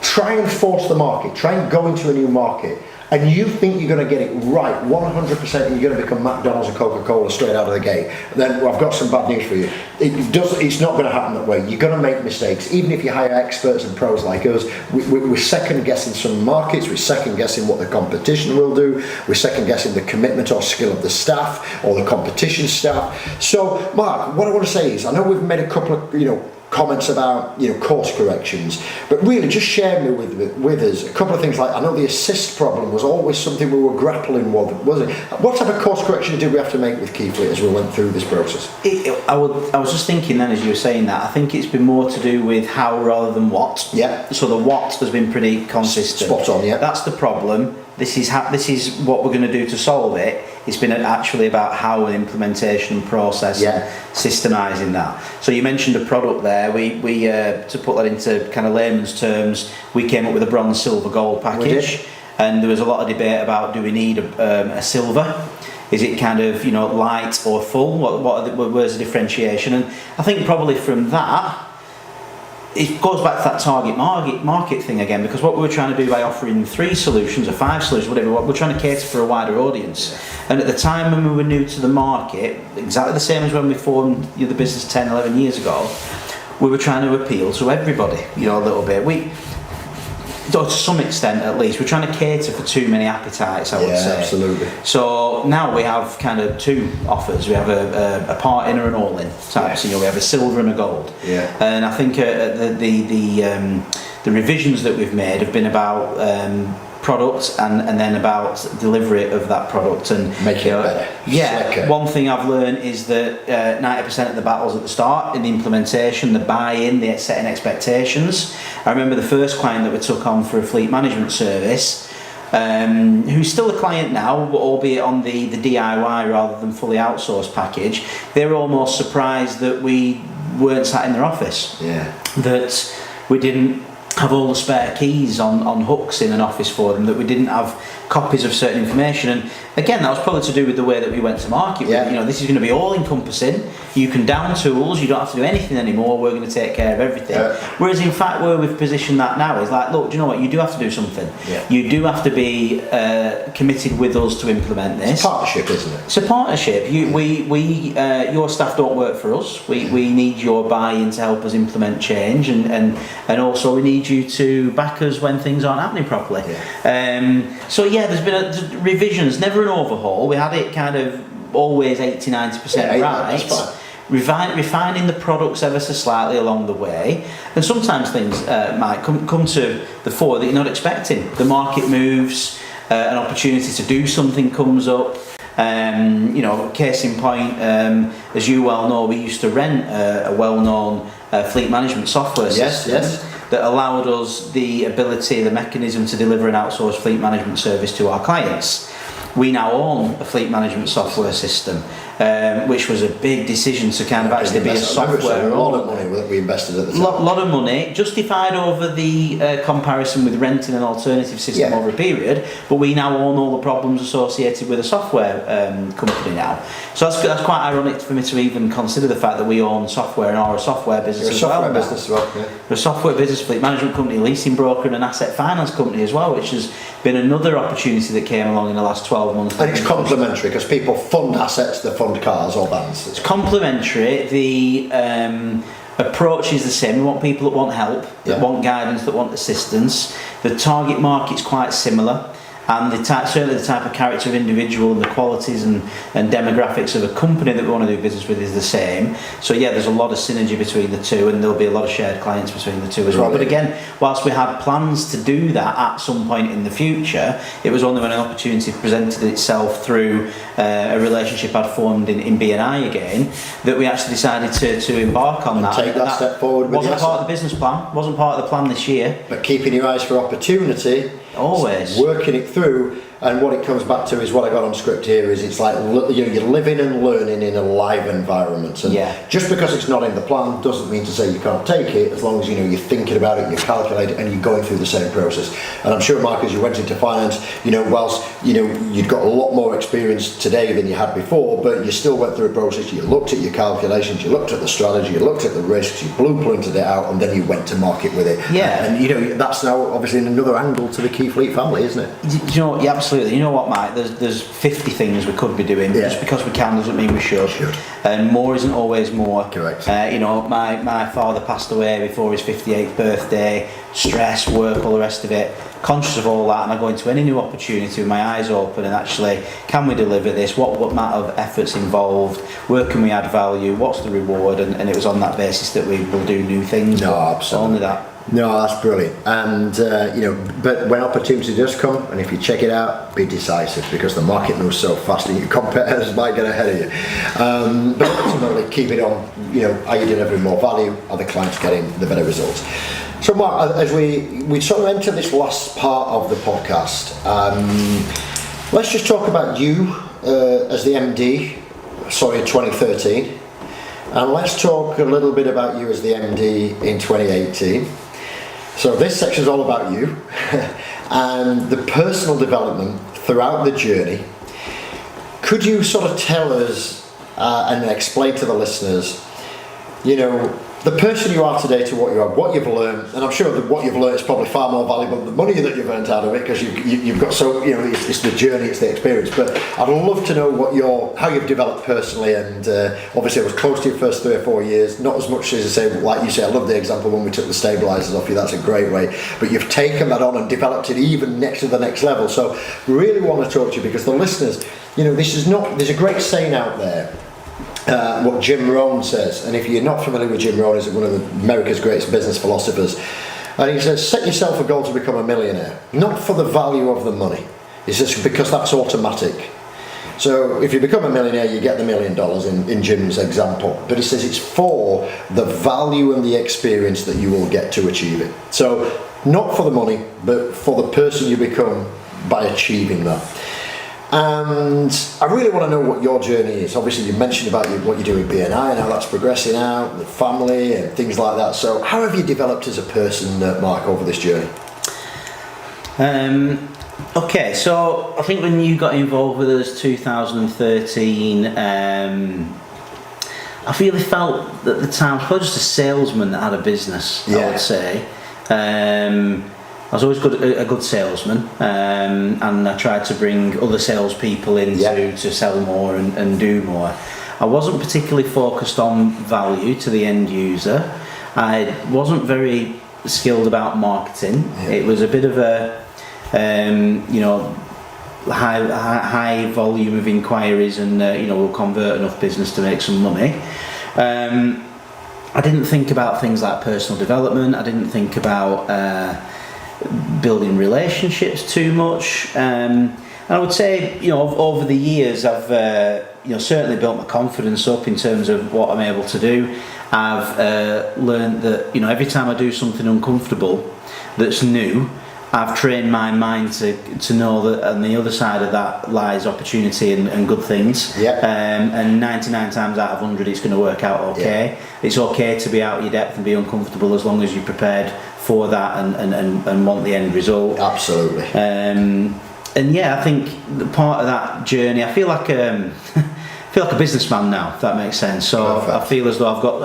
try and force the market, try and go into a new market, and you think you're going to get it right 100%, and you're going to become McDonald's and Coca-Cola straight out of the gate, then I've got some bad news for you. It's not going to happen that way. You're going to make mistakes. Even if you hire experts and pros like us, we're second guessing some markets, we're second guessing what the competition will do, we're second guessing the commitment or skill of the staff or the competition staff. So Mark, what I want to say is, I know we've made a couple of comments about course corrections, but really just share with us a couple of things. Like, I know the assist problem was always something we were grappling with, was it? What type of course correction did we have to make with KeyFleet as we went through this process? I was just thinking then, as you were saying that, I think it's been more to do with how rather than what. Yeah. So the what has been pretty consistent. Spot on. Yeah. That's the problem. This is what we're going to do to solve it. It's been actually about how an implementation process, systemising that. So you mentioned a product there. We to put that into kind of layman's terms, we came up with a bronze, silver, gold package, and there was a lot of debate about, do we need a silver? Is it kind of, light or full? Where's the differentiation? And I think probably from that, it goes back to that target market thing again, because what we were trying to do by offering 3 solutions or 5 solutions, whatever, we're trying to cater for a wider audience. And at the time when we were new to the market, exactly the same as when we formed the business 10, 11 years ago, we were trying to appeal to everybody, a little bit. To some extent at least, we're trying to cater for too many appetites, I would say. Absolutely. So now we have kind of 2 offers. We have a part-in or an all-in type. So we have a silver and a gold. Yeah. And I think the revisions that we've made have been about product and then about delivery of that product and making it better. Yeah. Slicker. One thing I've learned is that 90% of the battles at the start, in the implementation, the buy-in, the setting expectations. I remember the first client that we took on for a fleet management service, who's still a client now, albeit on the DIY rather than fully outsourced package. They were almost surprised that we weren't sat in their office. Yeah. That we didn't have all the spare keys on hooks in an office for them, that we didn't have copies of certain information. And again, that was probably to do with the way that we went to market. Yeah. This is going to be all encompassing. You can down tools, you don't have to do anything anymore, we're going to take care of everything. Whereas in fact where we've positioned that now is like, look, do you know what, you do have to do something. Yeah. You do have to be committed with us to implement this. It's a partnership, isn't it? It's a partnership. Your staff don't work for us. We need your buy-in to help us implement change, and also we need you to back us when things aren't happening properly. Yeah. There's been revisions, never an overhaul. We had it kind of always 80-90% right. That's fine. Refining the products ever so slightly along the way, and sometimes things might come to the fore that you're not expecting. The market moves, an opportunity to do something comes up. Case in point, as you well know, we used to rent a well-known fleet management software system. That allowed us the ability, the mechanism to deliver an outsourced fleet management service to our clients. We now own a fleet management software system, which was a big decision to kind of actually be a software. A lot of money that we invested at the time. Lot of money, justified over the comparison with renting an alternative system over a period, but we now own all the problems associated with a software company now. So that's quite ironic for me to even consider the fact that we own software and are a software business as well. We're a software business, fleet management company, leasing broker and an asset finance company as well, which has been another opportunity that came along in the last 12 months. And it's complementary because people fund assets, they fund cars or vans. It's complementary. The approach is the same. We want people that want help, that want guidance, that want assistance. The target market's quite similar. And certainly the type of character of individual and the qualities and demographics of a company that we want to do business with is the same. So there's a lot of synergy between the two, and there'll be a lot of shared clients between the two as well. But again, whilst we had plans to do that at some point in the future, it was only when an opportunity presented itself through a relationship I'd formed in B&I again that we actually decided to embark on that. Take that step forward. Wasn't part of the business plan, wasn't part of the plan this year. But keeping your eyes for opportunity. Always. Working it through, and what it comes back to is what I got on script here is it's like you're living and learning in a live environment, and just because it's not in the plan doesn't mean to say you can't take it, as long as you're thinking about it, you calculate it, and you're going through the same process. And I'm sure, Mark, as you went into finance, whilst you'd got a lot more experience today than you had before, but you still went through a process. You looked at your calculations, you looked at the strategy, you looked at the risks, you blueprinted it out, and then you went to market with it. And that's now obviously another angle to the KeyFleet family, isn't it? Absolutely. You know what, Mike? There's 50 things we could be doing. Just because we can doesn't mean we should. And more isn't always more. Correct. My father passed away before his 58th birthday. Stress, work, all the rest of it. Conscious of all that, and I go into any new opportunity with my eyes open and actually, can we deliver this? What amount of effort's involved? Where can we add value? What's the reward? And it was on that basis that we will do new things. No, absolutely. Only that. No, that's brilliant. And but when opportunity does come, and if you check it out, be decisive, because the market moves so fast and your competitors might get ahead of you. But ultimately, keep it on. Are you delivering more value? Are the clients getting the better results? So, Mark, as we sort of enter this last part of the podcast, let's just talk about you as the MD. Sorry, 2013, and let's talk a little bit about you as the MD in 2018. So this section is all about you and the personal development throughout the journey. Could you sort of tell us and explain to the listeners, you know, the person you are today to what you are, what you've learned, and I'm sure that what you've learned is probably far more valuable than the money that you've earned out of it, because you've got so, you know, it's the journey, it's the experience. But I'd love to know how you've developed personally, and obviously I was close to your first 3 or 4 years, not as much as I say, like you say, I love the example when we took the stabilisers off you, that's a great way, but you've taken that on and developed it even next to the next level. So really want to talk to you, because the listeners, you know, there's a great saying out there, what Jim Rohn says, and if you're not familiar with Jim Rohn, he's one of America's greatest business philosophers, and he says, set yourself a goal to become a millionaire, not for the value of the money, it's just because that's automatic. So if you become a millionaire, you get the $1 million in Jim's example, but he says it's for the value and the experience that you will get to achieve it. So not for the money, but for the person you become by achieving that. And I really want to know what your journey is. Obviously, you mentioned about what you do with BNI and how that's progressing out, the family and things like that. So how have you developed as a person, Mark, over this journey? Okay, so I think when you got involved with us 2013, I really felt at the time I was probably just a salesman that had a business, I would say. I was always a good salesman, and I tried to bring other salespeople in to sell more and do more. I wasn't particularly focused on value to the end user. I wasn't very skilled about marketing. It was a bit of a high volume of inquiries, and we'll convert enough business to make some money. I didn't think about things like personal development. I didn't think about building relationships too much, and I would say, over the years I've certainly built my confidence up in terms of what I'm able to do. I've learned that every time I do something uncomfortable that's new, I've trained my mind to know that on the other side of that lies opportunity and good things. And 99 times out of 100 it's going to work out okay. It's okay to be out of your depth and be uncomfortable, as long as you're prepared for that and want the end result. Absolutely. I think part of that journey, I feel like a businessman now, if that makes sense. So I feel as though I've got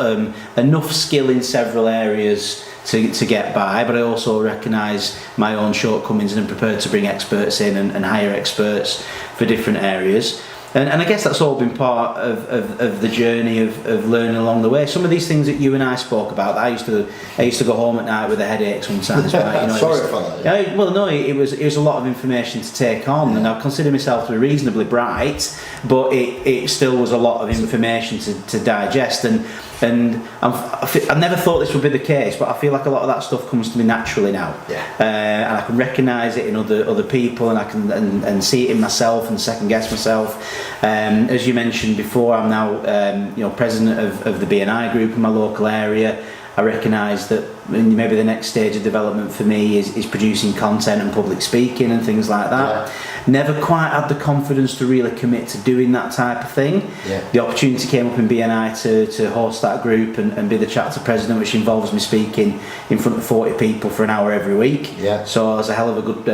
enough skill in several areas to get by, but I also recognise my own shortcomings and am prepared to bring experts in and hire experts for different areas. And I guess that's all been part of the journey of learning along the way. Some of these things that you and I spoke about, I used to go home at night with a headache sometimes. Right? Sorry for that. Well, no, it was a lot of information to take on, and I consider myself to be reasonably bright, but it still was a lot of information to digest. And I never thought this would be the case, but I feel like a lot of that stuff comes to me naturally now. And I can recognise it in other people, and I can and see it in myself and second guess myself. As you mentioned before, I'm now president of the BNI group in my local area. I recognise that maybe the next stage of development for me is producing content and public speaking and things like that. Never quite had the confidence to really commit to doing that type of thing. The opportunity came up in BNI to host that group and be the chapter president, which involves me speaking in front of 40 people for an hour every week. So it was a hell of a good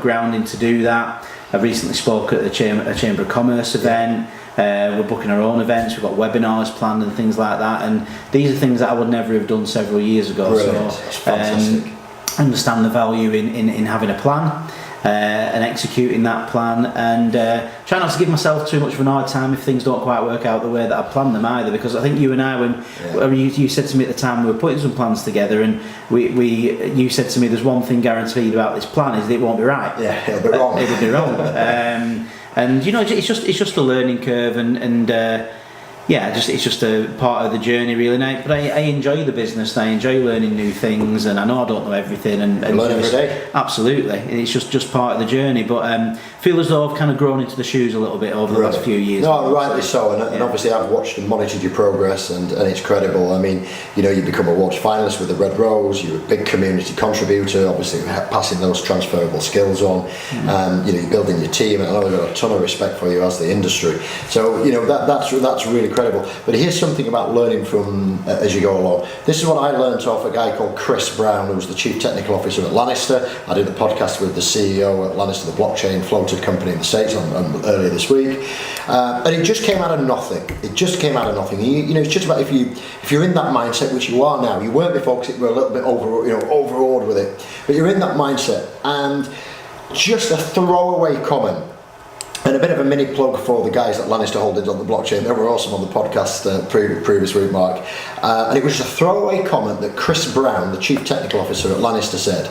grounding to do that. I recently spoke at a Chamber of Commerce event. We're booking our own events, we've got webinars planned and things like that, and these are things that I would never have done several years ago. Brilliant. So understand the value in having a plan and executing that plan, and try not to give myself too much of an hard time if things don't quite work out the way that I planned them either, because I think you and I, when you said to me at the time we were putting some plans together, and you said to me, there's one thing guaranteed about this plan, is that it won't be right. It'll be wrong. It'll be wrong. And it's just a learning curve, and it's just a part of the journey, really. But I enjoy the business, and I enjoy learning new things, and I know I don't know everything. And learn every day. Absolutely, it's just part of the journey. But feel as though I've kind of grown into the shoes a little bit over the last few years. No, rightly so, and obviously I've watched and monitored your progress, and it's credible. I mean, you become awards finalist with the Red Rose. You're a big community contributor, obviously passing those transferable skills on. You're building your team, and I know I've got a ton of respect for you as the industry. So that's really incredible. But here's something about learning from as you go along. This is what I learned off a guy called Chris Brown, who was the Chief Technical Officer at Lannister. I did a podcast with the CEO at Lannister, the blockchain floated company in the States, earlier this week. And it just came out of nothing. It just came out of nothing. You know, it's just about if you're in that mindset, which you are now. You weren't before because we're a little bit overawed with it. But you're in that mindset, and just a throwaway comment. And a bit of a mini plug for the guys at Lannister Holdings on the blockchain. They were awesome on the podcast previous week, Mark. And it was just a throwaway comment that Chris Brown, the Chief Technical Officer at Lannister, said.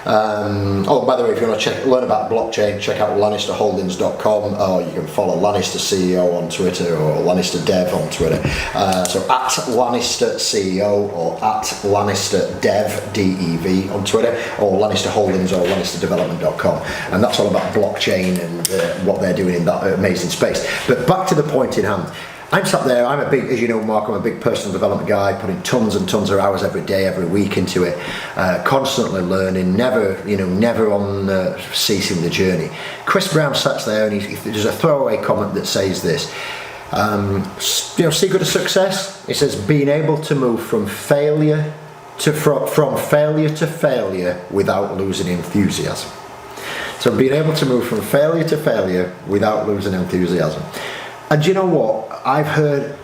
By the way, if you want to learn about blockchain, check out LannisterHoldings.com, or you can follow Lannister CEO on Twitter or Lannister Dev on Twitter. So at Lannister CEO or at Lannister Dev, DEV on Twitter, or Lannister Holdings or LannisterDevelopment.com. And that's all about blockchain and what they're doing in that amazing space. But back to the point in hand. I'm sat there, I'm a big, as you know, Mark, I'm a big personal development guy, putting tons and tons of hours every day, every week into it, constantly learning, never on ceasing the journey. Chris Brown sits there and there's a throwaway comment that says this, secret of success, it says being able to move from failure to failure without losing enthusiasm. So being able to move from failure to failure without losing enthusiasm. And do you know what? I've heard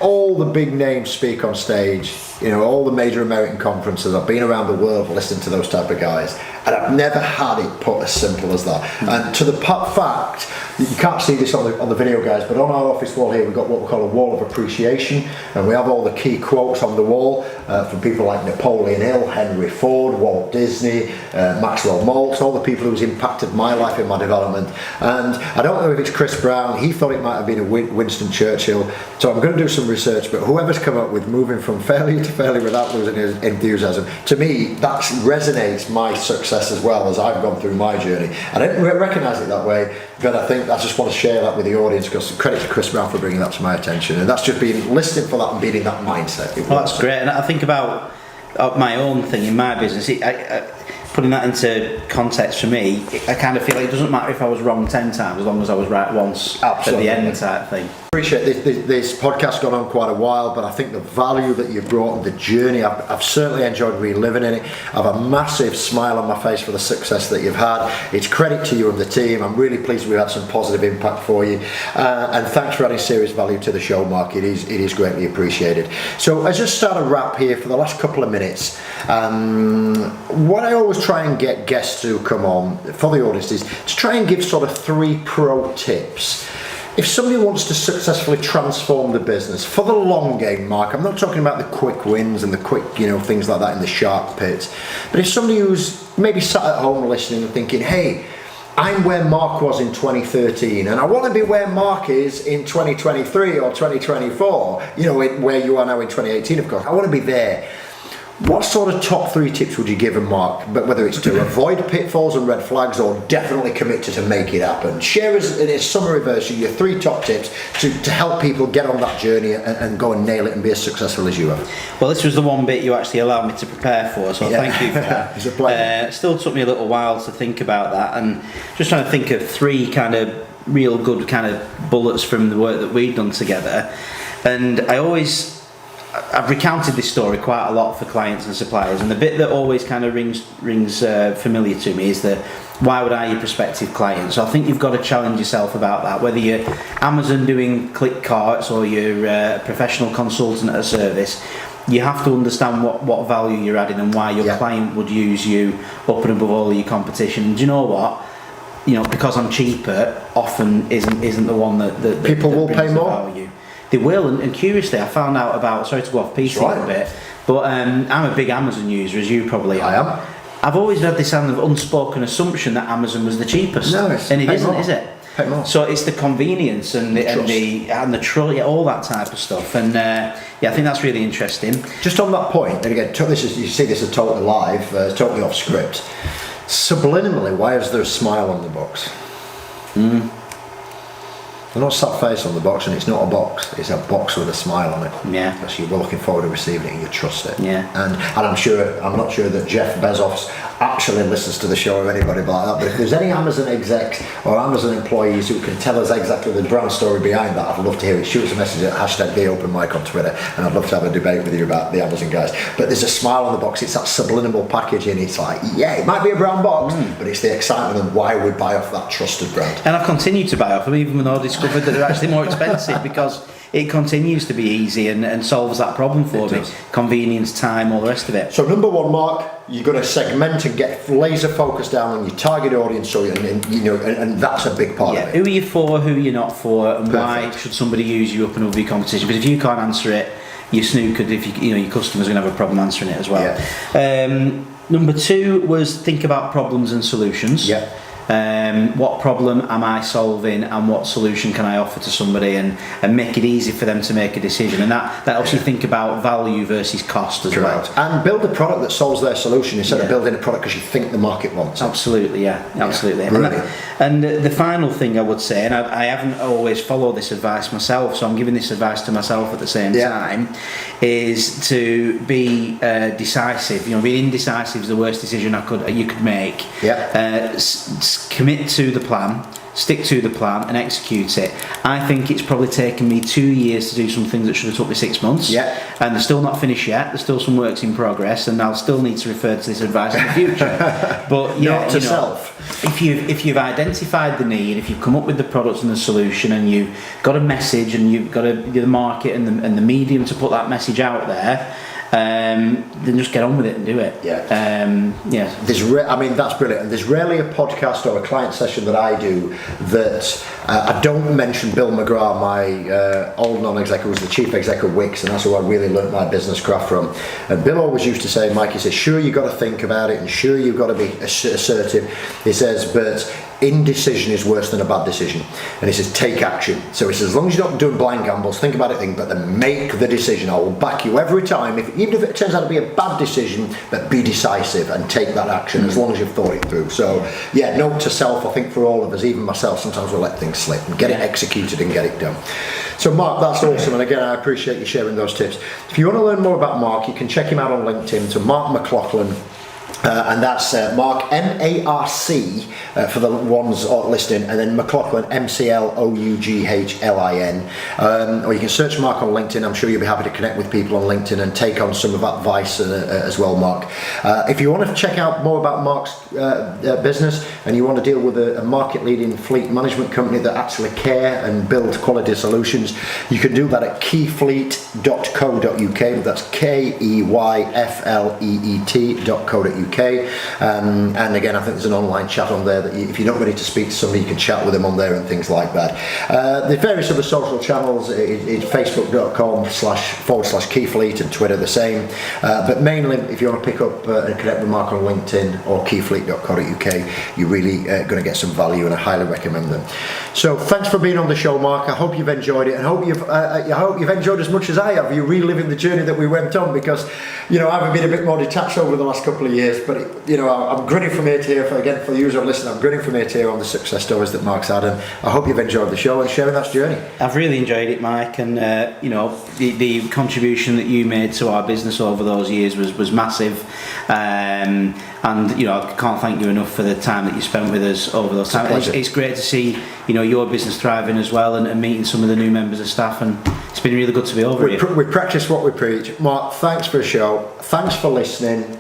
all the big names speak on stage, all the major American conferences. I've been around the world listening to those type of guys, and I've never had it put as simple as that. And to the fact, you can't see this on the video, guys, but on our office wall here, we've got what we call a wall of appreciation, and we have all the key quotes on the wall from people like Napoleon Hill, Henry Ford, Walt Disney, Maxwell Maltz, all the people who's impacted my life and my development. And I don't know if it's Chris Brown, he thought it might have been a Winston Churchill, so I'm going to do some research, but whoever's come up with moving from failure to failure without losing his enthusiasm, to me, that resonates my success as well as I've gone through my journey. I didn't recognise it that way, but I think I just want to share that with the audience, because credit to Chris Brown for bringing that to my attention, and that's just being listening for that and being in that mindset. Well, that's great. And I think about my own thing in my business, putting that into context for me, I kind of feel like it doesn't matter if I was wrong 10 times as long as I was right once. Absolutely. At the end type thing. Appreciate this podcast's gone on quite a while, but I think the value that you've brought and the journey, I've certainly enjoyed reliving in it. I have a massive smile on my face for the success that you've had. It's credit to you and the team. I'm really pleased we've had some positive impact for you, and thanks for adding serious value to the show, Mark. It is greatly appreciated. So as just start a wrap here for the last couple of minutes, what I always try and get guests to come on for the audience is to try and give sort of 3 pro tips. If somebody wants to successfully transform the business for the long game, Mark, I'm not talking about the quick wins and the quick, things like that in the shark pit, but if somebody who's maybe sat at home listening and thinking, hey, I'm where Mark was in 2013 and I want to be where Mark is in 2023 or 2024, where you are now in 2018, of course, I want to be there. What sort of top 3 tips would you give them, Mark? But whether it's to avoid pitfalls and red flags or definitely commit to make it happen. Share us in a summary version your 3 top tips to help people get on that journey and go and nail it and be as successful as you have. Well, this was the one bit you actually allowed me to prepare for, so thank you for that. It's a pleasure. It still took me a little while to think about that, and just trying to think of 3 kind of real good kind of bullets from the work that we've done together. And I've recounted this story quite a lot for clients and suppliers, and the bit that always kind of rings familiar to me is that why would I your prospective client? So I think you've got to challenge yourself about that, whether you're Amazon doing click carts or you're a professional consultant at a service. You have to understand what value you're adding and why your client would use you up and above all of your competition. And do you know what? Because I'm cheaper often isn't the one that people will brings pay the more. Value. They will, and curiously I found out about, sorry to go off PC a bit, but I'm a big Amazon user, as you probably are. I am. I've always had this kind of unspoken assumption that Amazon was the cheapest. No, and it isn't, is it? Pay more. So it's the convenience and the trust, all that type of stuff, and I think that's really interesting. Just on that point, and again, you see this is totally live, totally off script. Subliminally, why is there a smile on the box? There's not a sad face on the box, and it's not a box. It's a box with a smile on it. Yeah. Because you're looking forward to receiving it and you trust it. Yeah. And I'm not sure that Jeff Bezos actually listens to the show or anybody like that, but if there's any Amazon execs or Amazon employees who can tell us exactly the brand story behind that, I'd love to hear it. Shoot us a message at #TheOpenMic on Twitter, and I'd love to have a debate with you about the Amazon guys. But there's a smile on the box. It's that subliminal packaging. It's like, yeah, it might be a brown box, but it's the excitement and why we buy off that trusted brand. And I've continued to buy off them even when I discovered that they're actually more expensive, because it continues to be easy and solves that problem for me. Convenience, time, all the rest of it. So number one, Mark, you've got to segment and get laser focused down on your target audience, so and that's a big part of it. Who are you for, who you're not for, and why should somebody use you up and over your competition? Because if you can't answer it, you're snookered. If your customers are going to have a problem answering it as well. Yeah. Number two was think about problems and solutions. Yeah. What problem am I solving, and what solution can I offer to somebody, and make it easy for them to make a decision, and that helps you think about value versus cost as well. And build a product that solves their solution instead of building a product because you think the market wants it. Absolutely. And the final thing I would say, and I haven't always followed this advice myself, so I'm giving this advice to myself at the same time, is to be decisive. Being indecisive is the worst decision you could make. Commit to the plan, stick to the plan, and execute it. I think it's probably taken me 2 years to do some things that should have took me 6 months. And they're still not finished yet. There's still some works in progress, and I'll still need to refer to this advice in the future. But note to self. If you've identified the need, if you've come up with the product and the solution, and you've got a message, and you've got the market and the medium to put that message out there, then just get on with it and do it. That's brilliant. And there's rarely a podcast or a client session that I do that I don't mention Bill McGrath, my old non-exec, who was the chief exec of Wix, and that's who I really learnt my business craft from. And Bill always used to say, Mike, he says, sure, you've got to think about it, and sure, you've got to be assertive. He says, but indecision is worse than a bad decision. And he says, take action. So he says, as long as you're not doing blind gambles, think about it, but then make the decision. I will back you every time, even if it turns out to be a bad decision, but be decisive and take that action as long as you've thought it through. So note to self, I think for all of us, even myself, sometimes we'll let things slip and get it executed and get it done. So Mark, that's awesome, and again, I appreciate you sharing those tips. If you want to learn more about Mark, you can check him out on LinkedIn, to Marc Mcloughlin. And that's Mark, M-A-R-C, for the ones listening, and then McLaughlin, M-C-L-O-U-G-H-L-I-N. Or you can search Mark on LinkedIn. I'm sure you'll be happy to connect with people on LinkedIn and take on some of that advice as well, Mark. If you want to check out more about Mark's business, and you want to deal with a market-leading fleet management company that actually care and build quality solutions, you can do that at KeyFleet.co.uk. That's KEYFLEET.co.uk. And again, I think there's an online chat on there that if you're not ready to speak to somebody, you can chat with them on there and things like that. The various other social channels is facebook.com//KeyFleet, and Twitter the same. But mainly, if you want to pick up and connect with Mark on LinkedIn or KeyFleet.co.uk, you're really going to get some value, and I highly recommend them. So thanks for being on the show, Mark. I hope you've enjoyed it, and I hope you've enjoyed as much as I have. You're reliving the journey that we went on, because I've been a bit more detached over the last couple of years, but I'm grinning from ear to ear. For the user listener, I'm grinning from ear to ear on the success stories that Mark's had, and I hope you've enjoyed the show and sharing that journey. I've really enjoyed it, Mike, and the contribution that you made to our business over those years was massive, and I can't thank you enough for the time that you spent with us over those times. It's great to see your business thriving as well, and meeting some of the new members of staff, and it's been really good to be over here. We practice what we preach. Mark, thanks for the show. Thanks for listening.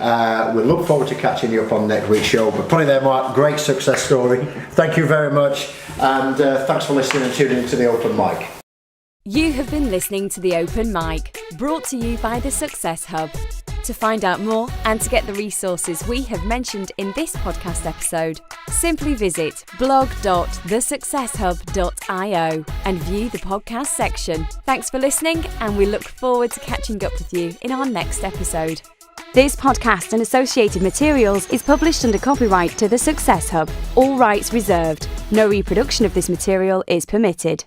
We look forward to catching you up on next week's show. But put it there, Mark. Great success story. Thank you very much. And thanks for listening and tuning into the Open Mic. You have been listening to The Open Mic, brought to you by the Success Hub. To find out more and to get the resources we have mentioned in this podcast episode, simply visit blog.thesuccesshub.io and view the podcast section. Thanks for listening, and we look forward to catching up with you in our next episode. This podcast and associated materials is published under copyright to the Success Hub. All rights reserved. No reproduction of this material is permitted.